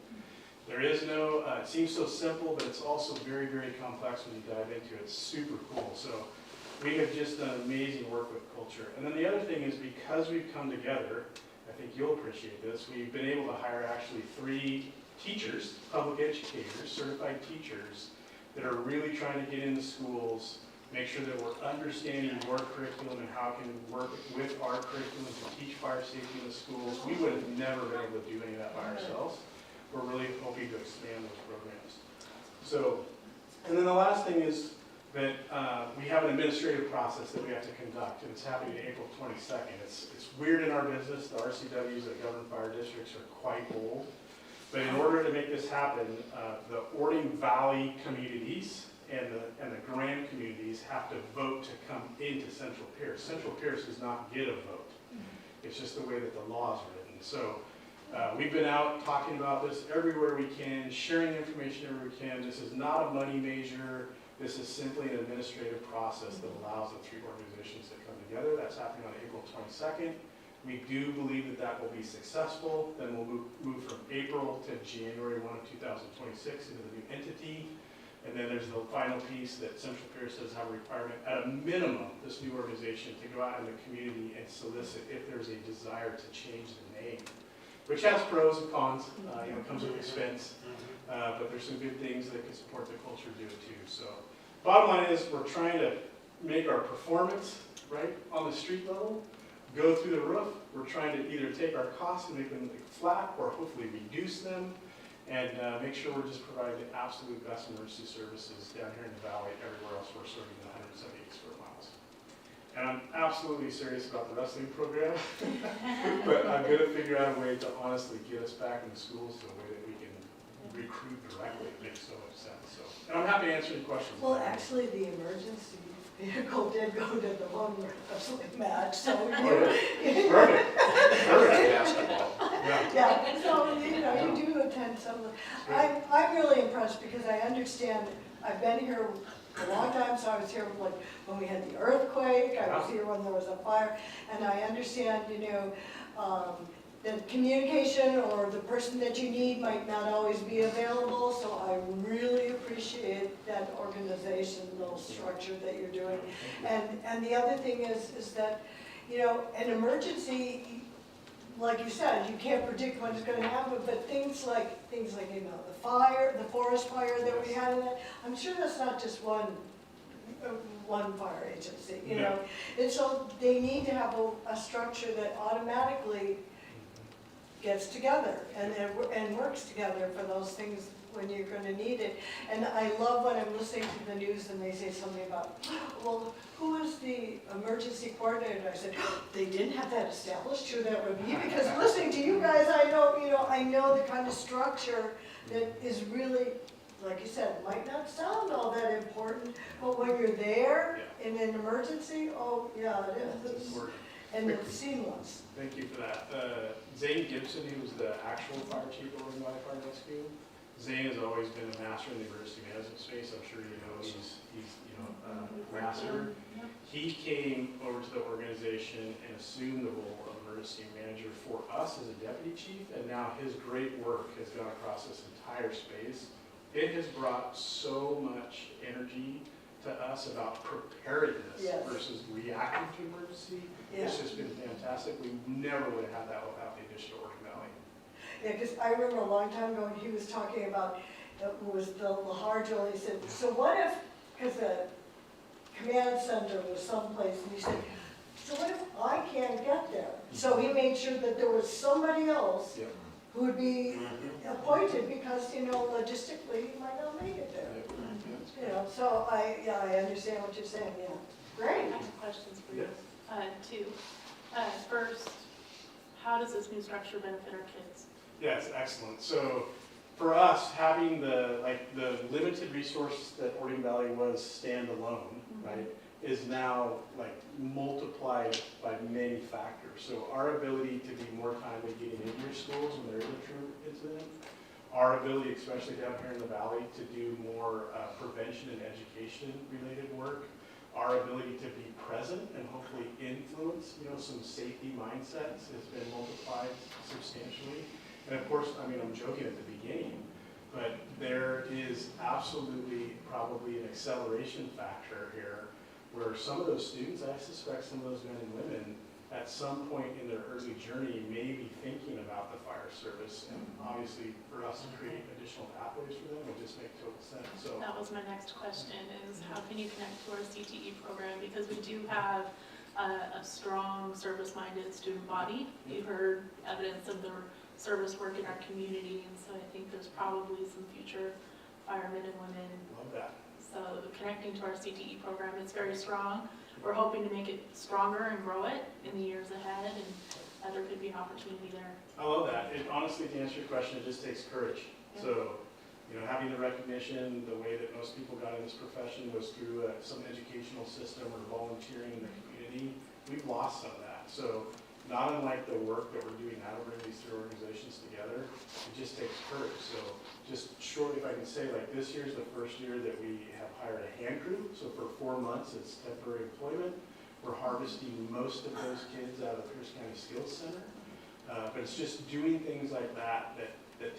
There is no, it seems so simple, but it's also very, very complex when you dive into it. It's super cool. So we have just done amazing work with culture. And then the other thing is because we've come together, I think you'll appreciate this, we've been able to hire actually 3 teachers, public educators, certified teachers, that are really trying to get into schools, make sure that we're understanding your curriculum and how can we work with our curriculum to teach fire safety in the schools. We would have never been able to do any of that by ourselves. We're really hoping to expand those programs. So, and then the last thing is that we have an administrative process that we have to conduct, and it's happening April 22nd. It's weird in our business. The RCWs that govern fire districts are quite old. But in order to make this happen, the Orting Valley communities and the Grand communities have to vote to come into Central Pierce. Central Pierce does not get a vote. It's just the way that the law is written. So we've been out talking about this everywhere we can, sharing information everywhere we can. This is not a money measure. This is simply an administrative process that allows the 3 organizations to come together. That's happening on April 22nd. We do believe that that will be successful. Then we'll move from April to January 1 of 2026 into the new entity. And then there's the final piece that Central Pierce does have a requirement, at a minimum, this new organization to go out in the community and solicit if there's a desire to change the name, which has pros and cons. It comes with expense, but there's some good things that can support the culture do it too. So bottom line is we're trying to make our performance, right, on the street level, go through the roof. We're trying to either take our costs and make them flat or hopefully reduce them, and make sure we're just providing the absolute best emergency services down here in the valley, everywhere else we're serving the 178 square miles. And I'm absolutely serious about the wrestling program, but I'm going to figure out a way to honestly get us back in the schools to a way that we can recruit directly. It makes so much sense. So, and I'm happy to answer any questions. Well, actually, the emergency vehicle did go to the one wrestling match, so you. Perfect. Basketball. Yeah, so, you do attend some of the, I'm really impressed because I understand, I've been here a long time, so I was here like when we had the earthquake, I was here when there was a fire, and I understand, that communication or the person that you need might not always be available, so I really appreciate that organizational structure that you're doing. And the other thing is that, an emergency, like you said, you can't predict when it's going to happen, but things like the fire, the forest fire that we had in that, I'm sure that's not just one fire agency, Yeah. And so they need to have a structure that automatically gets together and works together for those things when you're going to need it. And I love when I'm listening to the news and they say something about, well, who is the emergency coordinator? I said, they didn't have that established, who that would be, because listening to you guys, I know the kind of structure that is really, like you said, might not sound all that important, but when you're there in an emergency, oh yeah, it is. And it's seamless. Thank you for that. Zane Gibson, who was the actual fire chief over in Valley Fire Rescue, Zane has always been a master in the emergency management space. I'm sure you know he's a master. He came over to the organization and assumed the role of emergency manager for us as a deputy chief, and now his great work has gone across this entire space. It has brought so much energy to us about preparedness versus reacting to emergency. It's just been fantastic. We never would have had that without the addition of Orting Valley. Yeah, because I remember a long time ago, he was talking about, it was the Lahar Drill, he said, so what if, because the command center was someplace, and he said, so what if I can't get there? So he made sure that there was somebody else who would be appointed, because, logistically, he might not make it there. So I understand what you're saying, Great. I have questions for you. Two. First, how does this new structure benefit our kids? Yes, excellent. So for us, having the limited resource that Orting Valley was standalone, right, is now like multiplied by many factors. So our ability to be more timely getting into your schools when there is a true incident, our ability, especially down here in the valley, to do more prevention and education related work, our ability to be present and hopefully influence, some safety mindsets has been multiplied substantially. And of course, I mean, I'm joking at the beginning, but there is absolutely probably an acceleration factor here where some of those students, I suspect some of those men and women, at some point in their early journey may be thinking about the fire service, and obviously for us to create additional pathways for them would just make total sense. So That was my next question, is how can you connect to our CTE program? Because we do have a strong service-minded student body. You heard evidence of the service work in our community, and so I think there's probably some future firemen and women. love that. So connecting to our CTE program is very strong. We're hoping to make it stronger and grow it in the years ahead, and there could be an opportunity there. I love that. Honestly, to answer your question, it just takes courage. Yeah. So, having the recognition, the way that most people got in this profession was through some educational system or volunteering in the community. We've lost some of that. So, not unlike the work that we're doing now to bring these three organizations together, it just takes courage. So, just shortly, if I can say, like this year's the first year that we have hired a hand crew. So for 4 months, it's temporary employment. We're harvesting most of those kids out of the Pierce County Skills Center. But it's just doing things like that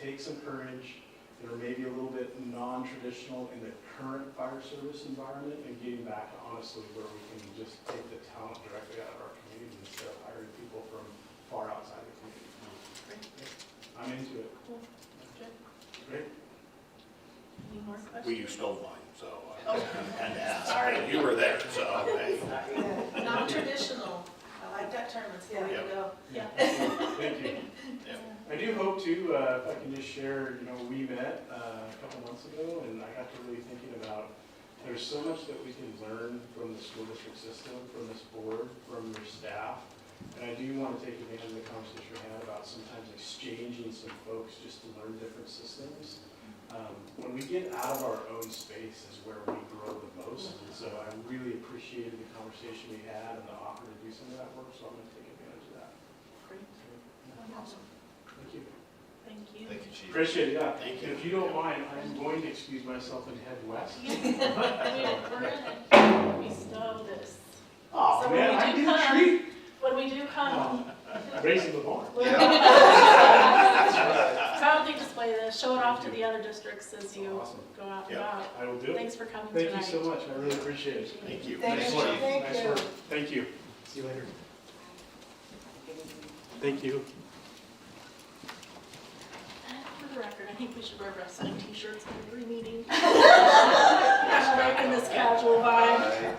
take some courage, that are maybe a little bit non-traditional in the current fire service environment, and getting back to honestly where we can just take the talent directly out of our community instead of hiring people from far outside the community. I'm into it. Cool. Good. Great. Any more questions? Well, you stole mine, so Oh. I had to ask. Sorry. You were there, so. Hey. Non-traditional, I like that term, it's the way to go. Yeah. Thank you. I do hope too, if I can just share, we met a couple months ago, and I got to really thinking about, there's so much that we can learn from the school district system, from this board, from your staff. And I do want to take advantage of the conversation we had about sometimes exchanging some folks just to learn different systems. When we get out of our own space is where we grow the most. And so I really appreciated the conversation we had and the offer to do some of that work, so I'm going to take advantage of that. Great. Awesome. Thank you. Thank you. Thank you, Chief. Appreciate it, yeah. Thank you. If you don't mind, I'm going to excuse myself and head west. We're gonna bestow this. Oh, So when man, we I do did come- a treat. When we do come, Raising the bar. proudly display this, show it off to the other districts as you Awesome. go out and Yeah. about. I will do it. Thanks for coming Thank tonight. you so much. I really appreciate it. Thank you. Thank Nice you, work. thank Nice you. work. Thank you. See you later. Thank you. For the record, I think we should wear wrestling t-shirts at every meeting. Breaking this casual vibe.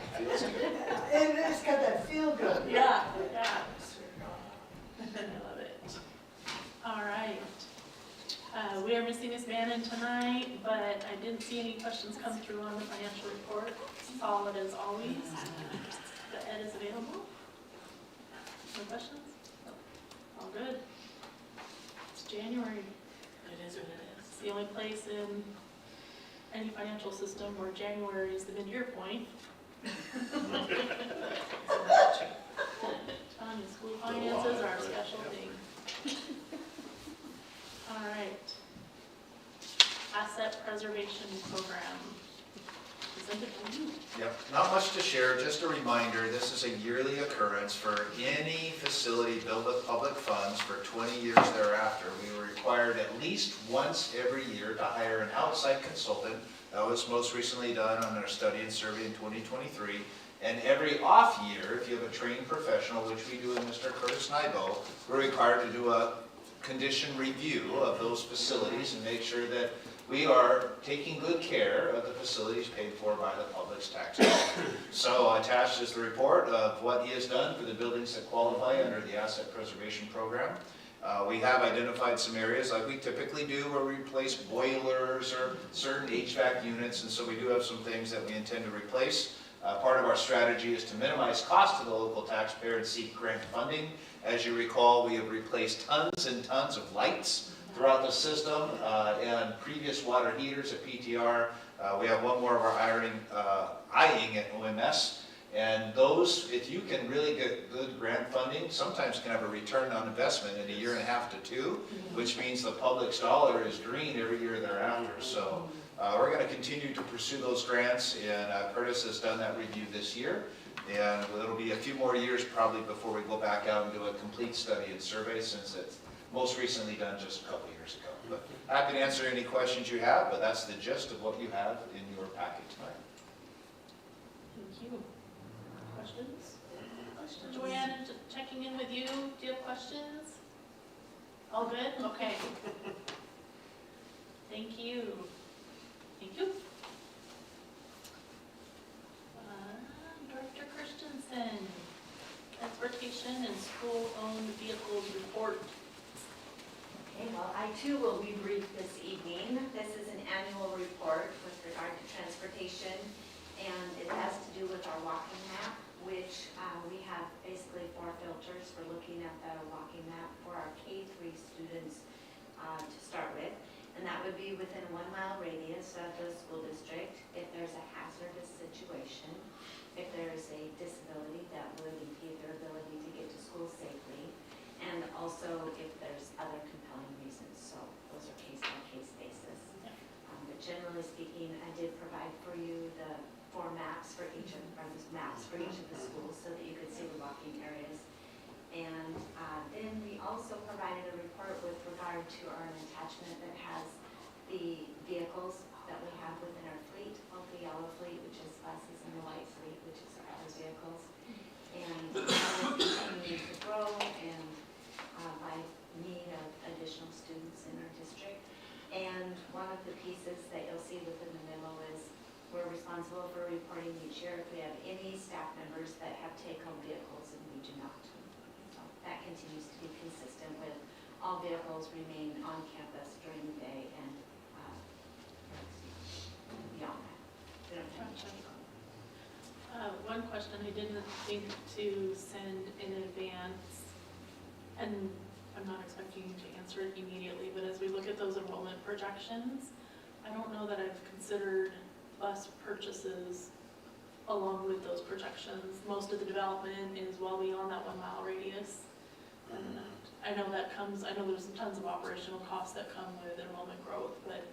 And it's got that feel good. Yeah, yeah. I love it. All right. We are missing Ms. Bannon tonight, but I didn't see any questions come through on the financial report. Solid as always. The Ed is available. No questions? All good. It's January. It is what it is. It's the only place in any financial system where January is the mid-year point. Telling you, school finances are our specialty. All right. Asset preservation program. Presented to you. Yep, not much to share, just a reminder, this is a yearly occurrence for any facility built with public funds for 20 years thereafter. We were required at least once every year to hire an outside consultant. That was most recently done on our study and survey in 2023. And every off year, if you have a trained professional, which we do with Mr. Curtis Nybo, we're required to do a condition review of those facilities and make sure that we are taking good care of the facilities paid for by the public's tax dollars. So attached is the report of what he has done for the buildings that qualify under the asset preservation program. We have identified some areas like we typically do where we replace boilers or certain HVAC units, and so we do have some things that we intend to replace. Part of our strategy is to minimize cost to the local taxpayer and seek grant funding. As you recall, we have replaced tons and tons of lights throughout the system, and previous water heaters at PTR. We have one more of our eyeing at OMS. And those, if you can really get good grant funding, sometimes can have a return on investment in 1.5 to 2 years, which means the public's dollar is green every year thereafter. So we're going to continue to pursue those grants, and Curtis has done that review this year. And it'll be a few more years probably before we go back out and do a complete study and survey, since it's most recently done just a couple years ago. But happy to answer any questions you have, but that's the gist of what you have in your packet tonight. Thank you. Questions? Joanne, checking in with you. Do you have questions? All good? Okay. Thank you. Thank you. Director Christensen, Transportation and School-Owned Vehicles Report. Okay, well, I too will be brief this evening. This is an annual report with regard to transportation, and it has to do with our walking map, which we have basically 4 filters for looking at the walking map for our K-3 students to start with. And that would be within a 1-mile radius of the school district. If there's a hazardous situation, if there's a disability that would impede their ability to get to school safely, and also if there's other compelling reasons. So those are case-by-case basis. But generally speaking, I did provide for you the 4 maps for each of, or these maps for each of the schools so that you could see the walking areas. And then we also provided a report with regard to our attachment that has the vehicles that we have within our fleet, both the yellow fleet, which is buses, and the white fleet, which is our other vehicles. And that is continuing to grow, and by need of additional students in our district. And one of the pieces that you'll see within the memo is we're responsible for reporting each year if we have any staff members that have take-home vehicles and we do not. So that continues to be consistent with all vehicles remain on campus during the day and beyond that. We don't have any choice. One question I didn't think to send in advance, and I'm not expecting you to answer it immediately, but as we look at those enrollment projections, I don't know that I've considered bus purchases along with those projections. Most of the development is well beyond that 1-mile radius. And I know that comes, I know there's tons of operational costs that come with enrollment growth, but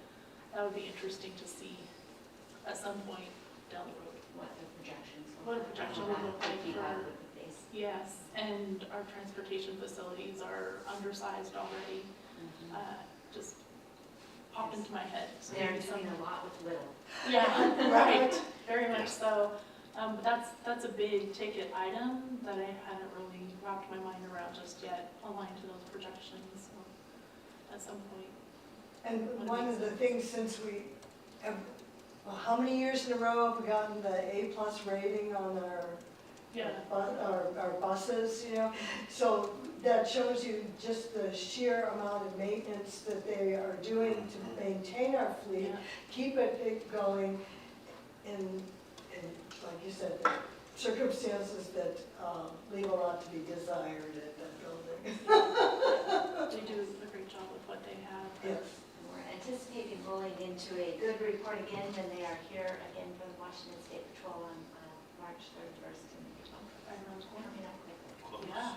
that would be interesting to see at some point down the road. What the projections What a projection would look like keep for, up with the pace. yes, and our transportation facilities are undersized already. Just popped into my head. So They're maybe doing a lot with little. Yeah, right, very much so. But that's a big ticket item that I hadn't really wrapped my mind around just yet, aligned to those projections, so at some point. And one of the things, since we have, well, how many years in a row have we gotten the A+ rating on our our buses, you know? So that shows you just the sheer amount of maintenance that they are doing to maintain our fleet, keep it going in, like you said, circumstances that leave a lot to be desired at that building. They do a great job with what they have. Yes. We're anticipating rolling into a good report again when they are here again from the Washington State Patrol on March 31st. Coming up quickly. Yeah.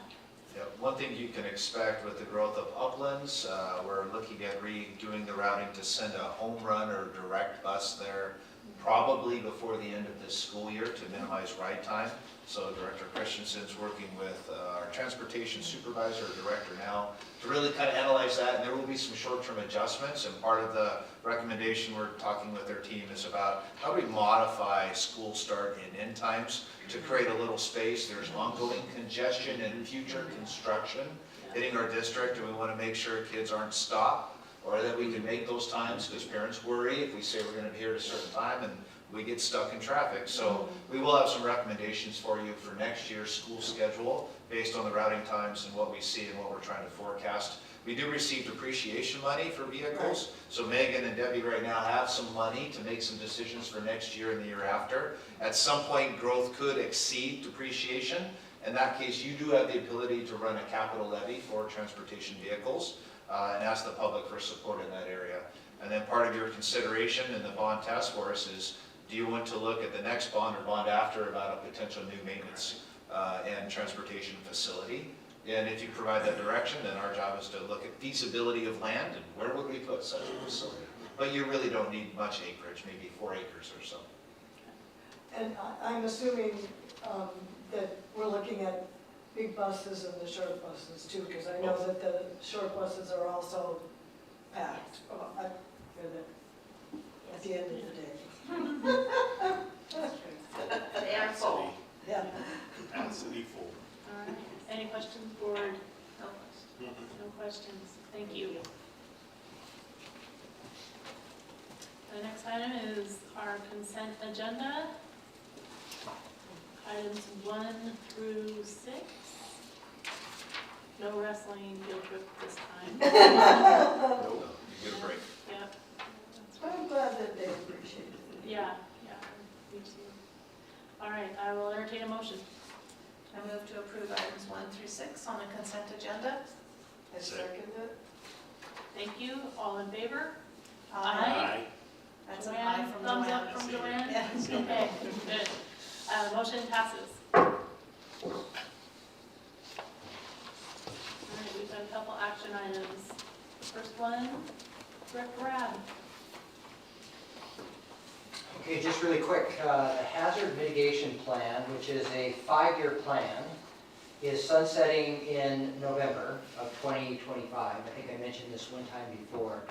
Yeah, one thing you can expect with the growth of Uplands, we're looking at redoing the routing to send a home run or direct bus there probably before the end of this school year to minimize ride time. So Director Christensen's working with our transportation supervisor or director now to really kind of analyze that, and there will be some short-term adjustments, and part of the recommendation we're talking with their team is about how do we modify school start and end times to create a little space. There's ongoing congestion and future construction hitting our district, and we want to make sure kids aren't stopped, or that we can make those times, because parents worry if we say we're going to be here at a certain time and we get stuck in traffic. So we will have some recommendations for you for next year's school schedule based on the routing times and what we see and what we're trying to forecast. We do receive depreciation money for vehicles, so Megan and Debbie right now have some money to make some decisions for next year and the year after. At some point, growth could exceed depreciation. In that case, you do have the ability to run a capital levy for transportation vehicles. and ask the public for support in that area. And then part of your consideration in the bond task force is, do you want to look at the next bond or bond after about a potential new maintenance and transportation facility? And if you provide that direction, then our job is to look at feasibility of land and where would we put such a facility. But you really don't need much acreage, maybe 4 acres or so. And I'm assuming that we're looking at big buses and the short buses too, because I know that the short buses are also packed at the end of the day. They are full. Yeah. Capacity full. All right. Any questions, board? No questions. Thank you. The next item is our consent agenda. Items 1 through 6. No wrestling field trip this time. You get a break. Yep. I'm glad that they appreciate it. Yeah, me too. All right, I will entertain a motion. I move to approve items 1 through 6 on the consent agenda. I second it. Thank you. All in favor? Aye. That's an Joanne, aye from thumbs Joanne. up from Joanne? Yes. Okay, good. Motion passes. All right, we've got a couple action items. First one, Rep. Brad. Okay, just really quick, the hazard mitigation plan, which is a 5-year plan, is sunsetting in November of 2025. I think I mentioned this one time before.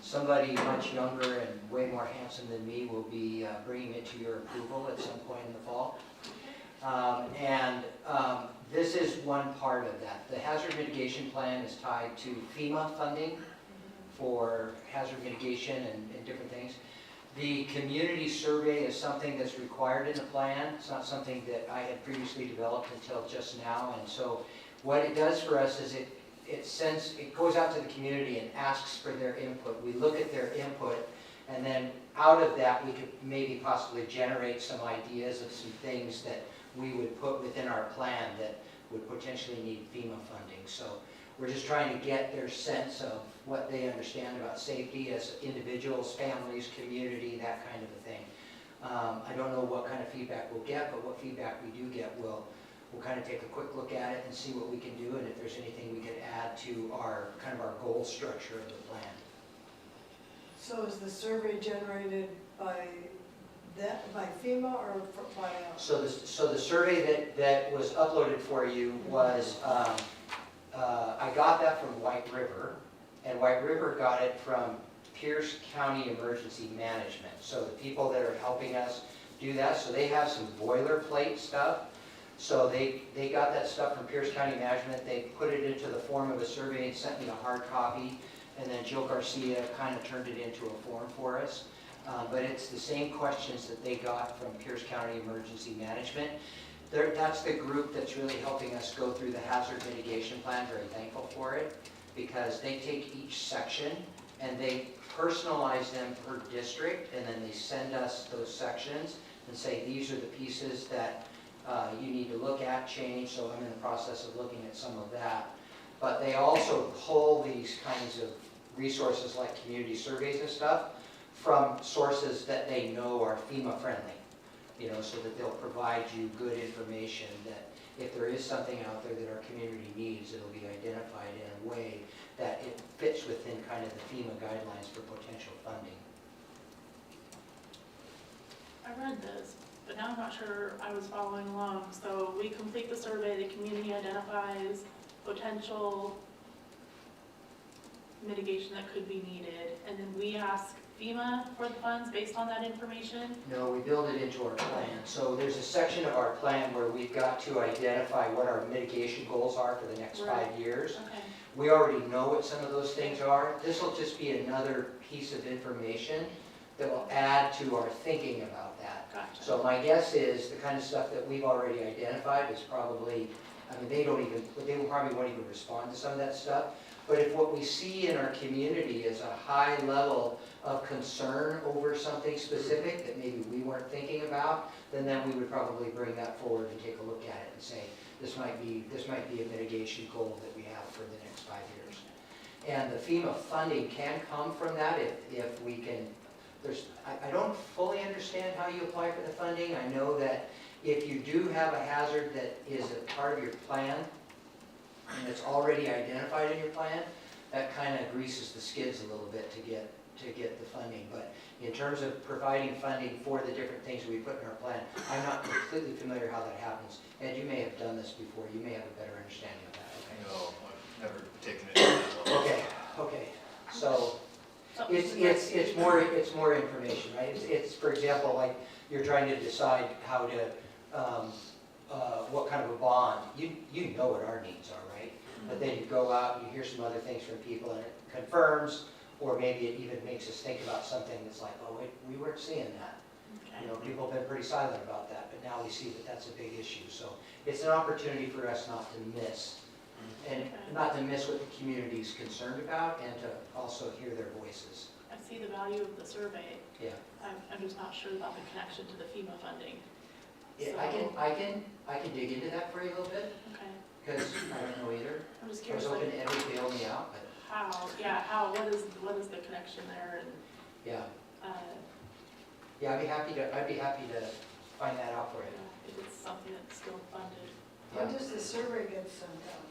Somebody much younger and way more handsome than me will be bringing it to your approval at some point in the fall. This is one part of that. The hazard mitigation plan is tied to FEMA funding for hazard mitigation and different things. The community survey is something that's required in the plan. It's not something that I had previously developed until just now. And so what it does for us is it goes out to the community and asks for their input. We look at their input, and then out of that we could maybe possibly generate some ideas of some things that we would put within our plan that would potentially need FEMA funding. So we're just trying to get their sense of what they understand about safety as individuals, families, community, that kind of a thing. I don't know what kind of feedback we'll get, but what feedback we do get, we'll kind of take a quick look at it and see what we can do, and if there's anything we could add to our goal structure of the plan. So is the survey generated by FEMA or by us? So the survey that was uploaded for you was, I got that from White River, and White River got it from Pierce County Emergency Management. So the people that are helping us do that, so they have some boilerplate stuff. So they got that stuff from Pierce County Management. They put it into the form of a survey and sent me a hard copy. And then Jill Garcia kind of turned it into a form for us. But it's the same questions that they got from Pierce County Emergency Management. That's the group that's really helping us go through the hazard mitigation plan. Very thankful for it, because they take each section and they personalize them per district, and then they send us those sections and say, these are the pieces that you need to look at, change. So I'm in the process of looking at some of that. But they also pull these kinds of resources like community surveys and stuff from sources that they know are FEMA friendly, so that they'll provide you good information that if there is something out there that our community needs, it'll be identified in a way that it fits within kind of the FEMA guidelines for potential funding. I read this, but now I'm not sure I was following along. So we complete the survey, the community identifies potential mitigation that could be needed, and then we ask FEMA for the funds based on that information? No, we build it into our plan. So there's a section of our plan where we've got to identify what our mitigation goals are for the next 5 years. Okay. We already know what some of those things are. This will just be another piece of information that will add to our thinking about that. Gotcha. So my guess is the kind of stuff that we've already identified is probably, they probably won't even respond to some of that stuff. But if what we see in our community is a high level of concern over something specific that maybe we weren't thinking about, then we would probably bring that forward and take a look at it and say, this might be a mitigation goal that we have for the next 5 years. And the FEMA funding can come from that if we can, I don't fully understand how you apply for the funding. I know that if you do have a hazard that is a part of your plan, and it's already identified in your plan, that kind of greases the skids a little bit to get the funding. But in terms of providing funding for the different things we put in our plan, I'm not completely familiar how that happens. Ed, you may have done this before. You may have a better understanding of that. Okay? No, I've never taken it to that level. Okay. So it's more information, right? It's for example, like you're trying to decide how to what kind of a bond. You know what our needs are, right? But then you go out and you hear some other things from people and it confirms, or maybe it even makes us think about something that's like, oh, we weren't seeing that. You know, people have been pretty silent about that, but now we see that that's a big issue. So it's an opportunity for us not to miss, and not to miss what the community is concerned about, and to also hear their voices. I see the value of the survey. Yeah. I'm just not sure about the connection to the FEMA funding. Yeah, I can dig into that for you a little bit, Okay. because I don't know either. I'm just I curious, was hoping like, Ed would bail me out, but what is the connection there, and, yeah. uh, Yeah, I'd be happy to find that out for you. if it's something that's still funded. When does the survey get sent out?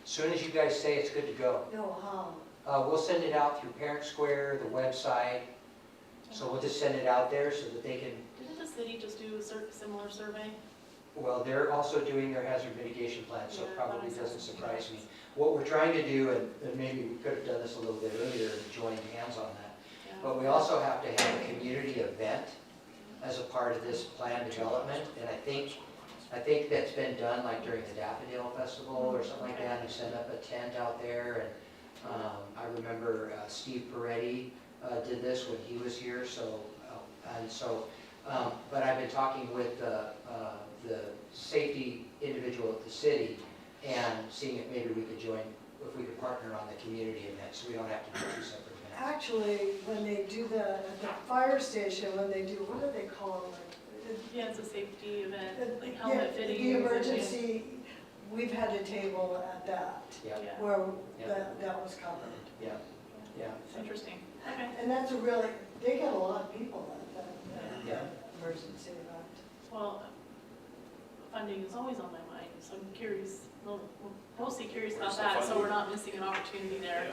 As soon as you guys say it's good to go. No, how? We'll send it out through Parent Square, the website, so we'll just send it out there so that they can, Didn't the city just do a similar survey? well, they're also doing their hazard mitigation plan, so it Yeah, probably that makes doesn't sense. surprise me. What we're trying to do, and maybe we could have done this a little bit earlier and joined hands on that, Yeah. but we also have to have a community event as a part of this plan development, and I think that's been done like during the Daffodil Festival or something like that, and you set up a tent out there, and I remember Steve Peretti did this when he was here, but I've been talking with the safety individual at the city and seeing if maybe we could if we could partner on the community event, so we don't have to do two separate events. Actually, when they do at the fire station, when they do, what do they call it? Yeah, it's a safety event, like Yeah, helmet fitting. the emergency, we've had a table at that, Yeah, Yeah, where Yeah. that was covered. yeah. it's interesting. Okay. And that's they get a lot of people at that emergency event. Well, funding is always on my mind, so I'm curious, mostly curious about Where's the that, so funding? we're not missing an opportunity there.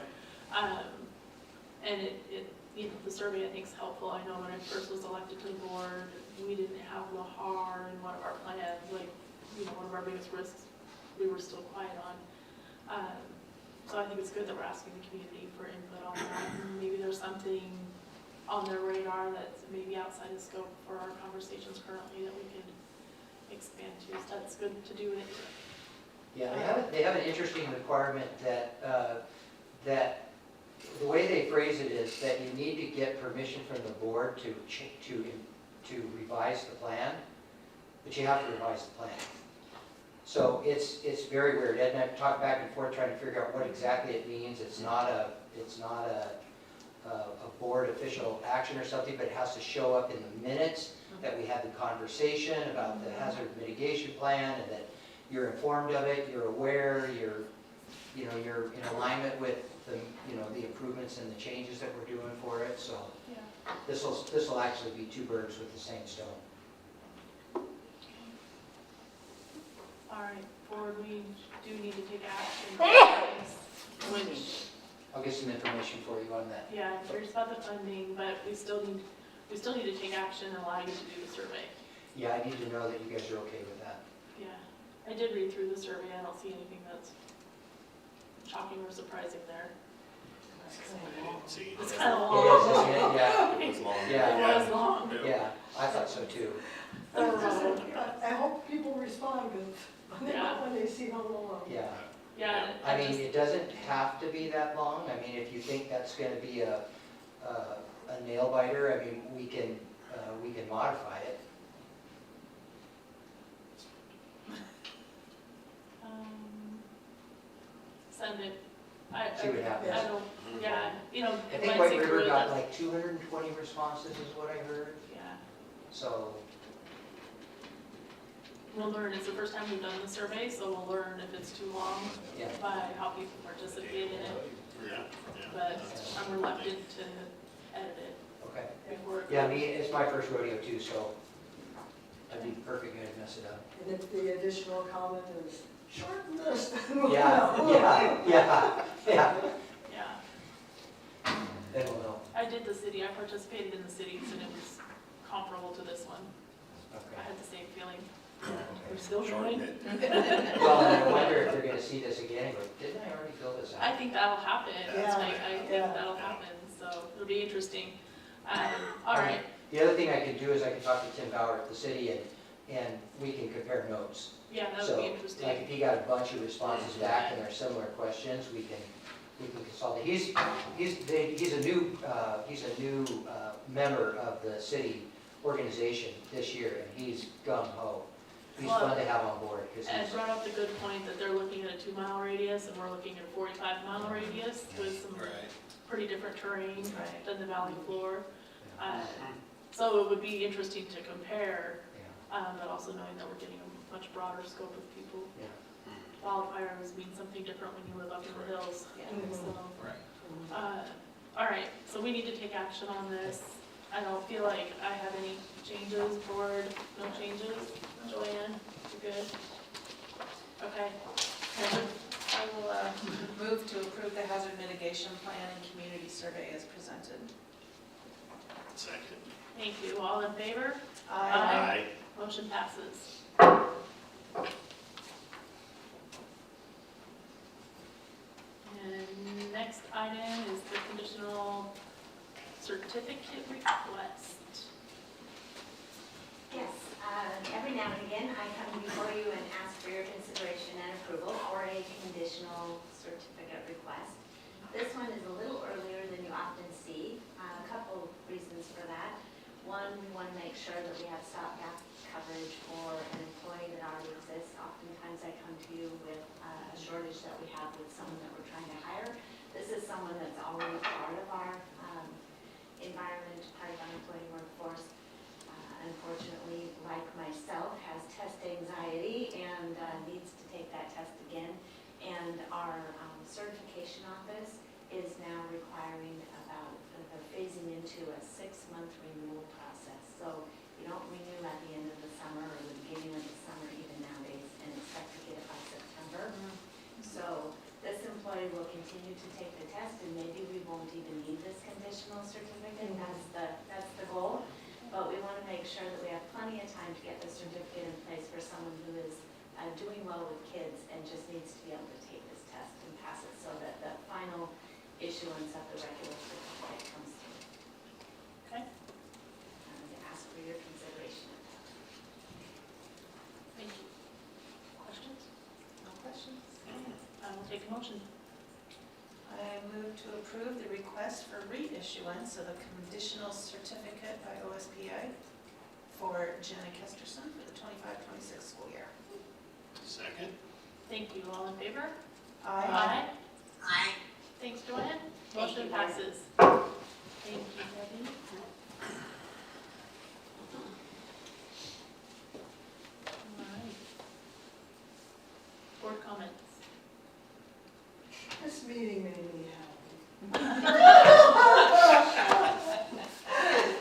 And the survey I think is helpful. I know when I first was elected to the board, we didn't have Lahar in one of our plans, like, one of our biggest risks, we were still quiet on. So I think it's good that we're asking the community for input on that. And maybe there's something on their radar that's maybe outside the scope for our conversations currently that we could expand to. So that's good to do it. Yeah, they have an interesting requirement that the way they phrase it is that you need to get permission from the board to revise the plan, but you have to revise the plan. So it's very weird. Ed and I talked back and forth trying to figure out what exactly it means. It's not a board official action or something, but it has to show up in the minutes that we had the conversation about the hazard mitigation plan, and that you're informed of it, you're aware, you're in alignment with the improvements and the changes that we're doing for it. So Yeah. this will actually be two birds with the same stone. All right, board, we do need to take action. Which, I'll get some information for you on that. yeah, I'm curious about the funding, but we still need to take action and allow you to do the survey. Yeah, I need to know that you guys are okay with that. Yeah, I did read through the survey. I don't see anything that's shocking or surprising there. It's kind of long. It is, It was long. yeah, I thought so too. I hope people respond Yeah. when they see how long. Yeah. Yeah. I mean, it doesn't have to be that long. I mean, if you think that's going to be a nail biter, I mean, we can modify it. Send it. See what happens. I don't, yeah, I it think might White seem River rude, got but- like 220 responses is what I heard. Yeah, So, we'll learn. It's the first time we've done the survey, so we'll learn if it's too long yeah. by how people participate in it. Yeah, but I'm reluctant to edit it Okay. before. it Yeah, goes. me, it's my first rodeo too, so I'd be perfect going to mess it up. And if the additional comment is shorten this. Yeah. Yeah, Then we'll know. I did the city, I participated in the cities and it was comparable to this one. I Okay. had the same feeling. We're still shorten going. it. Well, and I wonder if they're going to see this again and go, didn't I already fill this I out? think that'll happen. Yeah. I think that'll happen, so it'll be interesting. All right, The other thing I can do is I can talk to Tim Bauer at the city and we can compare notes. yeah, that would So, be interesting. like, if he got a bunch of responses back and they're similar questions, we can consolidate. He's a new member of the city organization this year, and he's gung ho. He's Well, fun to have on board, because Ed he's, brought up the good point that they're looking at a 2-mile radius and we're looking at a 45-mile radius with some pretty different terrain than the valley floor. So it would be interesting to compare, but also knowing that we're getting a much broader scope of people. Yeah. Wildfires mean something different when you live up in the hills. So, Right. all right, so we need to take action on this. I don't feel like I have any changes, board, no changes. Joanne, you good? Okay. I will, Move to approve the hazard mitigation plan and community survey as presented. Second. thank you. All in favor? Aye. Motion passes. And next item is the conditional certificate request. Yes, every now and again, I come before you and ask for your consideration and approval for a conditional certificate request. This one is a little earlier than you often see. A couple reasons for that. One, we want to make sure that we have stopgap coverage for an employee that already exists. Oftentimes I come to you with a shortage that we have with someone that we're trying to hire. This is someone that's already part of our environment, part of our employee workforce. Unfortunately, like myself, has test anxiety and needs to take that test again. And our certification office is now requiring they're phasing into a 6-month renewal process. So you don't renew at the end of the summer or the beginning of the summer even nowadays and expect to get it by September. So this employee will continue to take the test and maybe we won't even need this conditional certificate. That's the goal. But we want to make sure that we have plenty of time to get the certificate in place for someone who is doing well with kids and just needs to be able to take this test and pass it so that the final issuance of the regular certificate comes through. Okay. I'm going to ask for your consideration of that. Thank you. Questions? No questions? I will take a motion. I move to approve the request for reissuance of a conditional certificate by OSPI for Jenna Kesterson for the 25-26 school year. Second. Thank you. All in favor? Aye. Aye. Thanks, Joanne. Thank Motion you. passes. Thank you, Debbie. All right. Board comments. This meeting made me happy.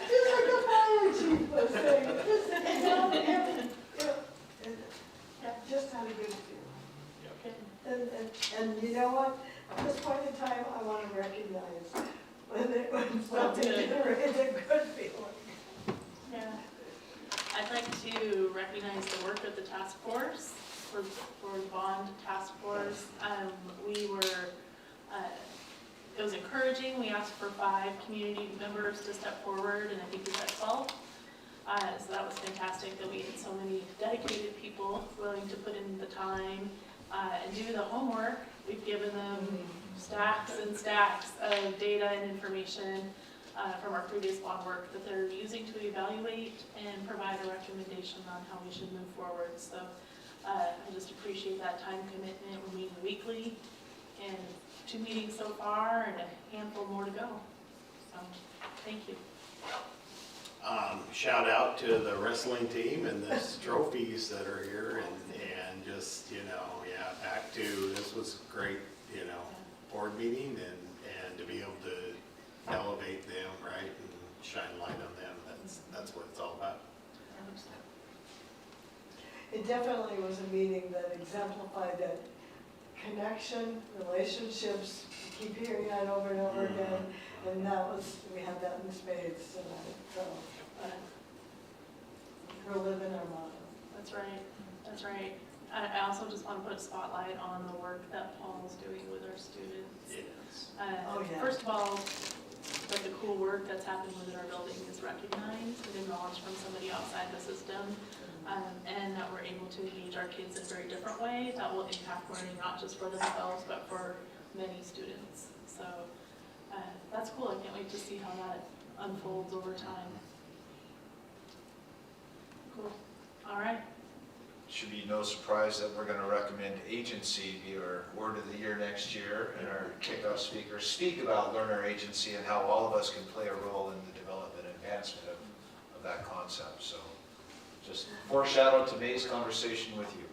Just like the fire chief was saying, just had a good feeling. And you know what? At this point in time, I want to recognize when something is a good feeling. Yeah. I'd like to recognize the work of the task force, for the bond task force. It was encouraging. We asked for 5 community members to step forward, and I think we got 12. So that was fantastic that we had so many dedicated people willing to put in the time and do the homework. We've given them stacks and stacks of data and information from our previous bond work that they're using to evaluate and provide a recommendation on how we should move forward. So I just appreciate that time commitment. We're meeting weekly, and 2 meetings so far and a handful more to go. So thank you. Shout out to the wrestling team and the trophies that are here and just, yeah, back to, this was a great, board meeting and and to be able to elevate them, right, and shine light on them, that's what it's all about. It definitely was a meeting that exemplified that connection, relationships, you keep hearing that over and over again, and that was, we had that in spades tonight, so, we're living our motto. That's right, that's right. I also just want to put a spotlight on the work that Paul's doing with our students. Yes. Oh, yeah. First of all, like the cool work that's happening within our building is recognized and acknowledged from somebody outside the system. And that we're able to engage our kids in a very different way that will impact learning, not just for themselves, but for many students. So that's cool. I can't wait to see how that unfolds over time. Cool. All right. Should be no surprise that we're going to recommend agency be our word of the year next year, and our kickoff speakers speak about learner agency and how all of us can play a role in the development and advancement of that concept. So just foreshadow today's conversation with you.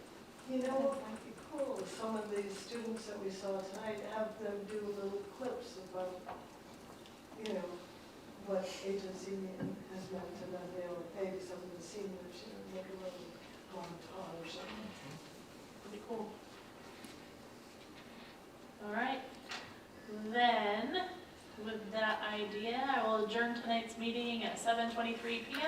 You know what might be cool is some of these students that we saw tonight, have them do little clips about, you know, what agency has meant to them, you know, maybe some of the seniors, you know, make a little montage or something. Pretty cool. All right. Then, with that idea, I will adjourn tonight's meeting at 7:23 p.m.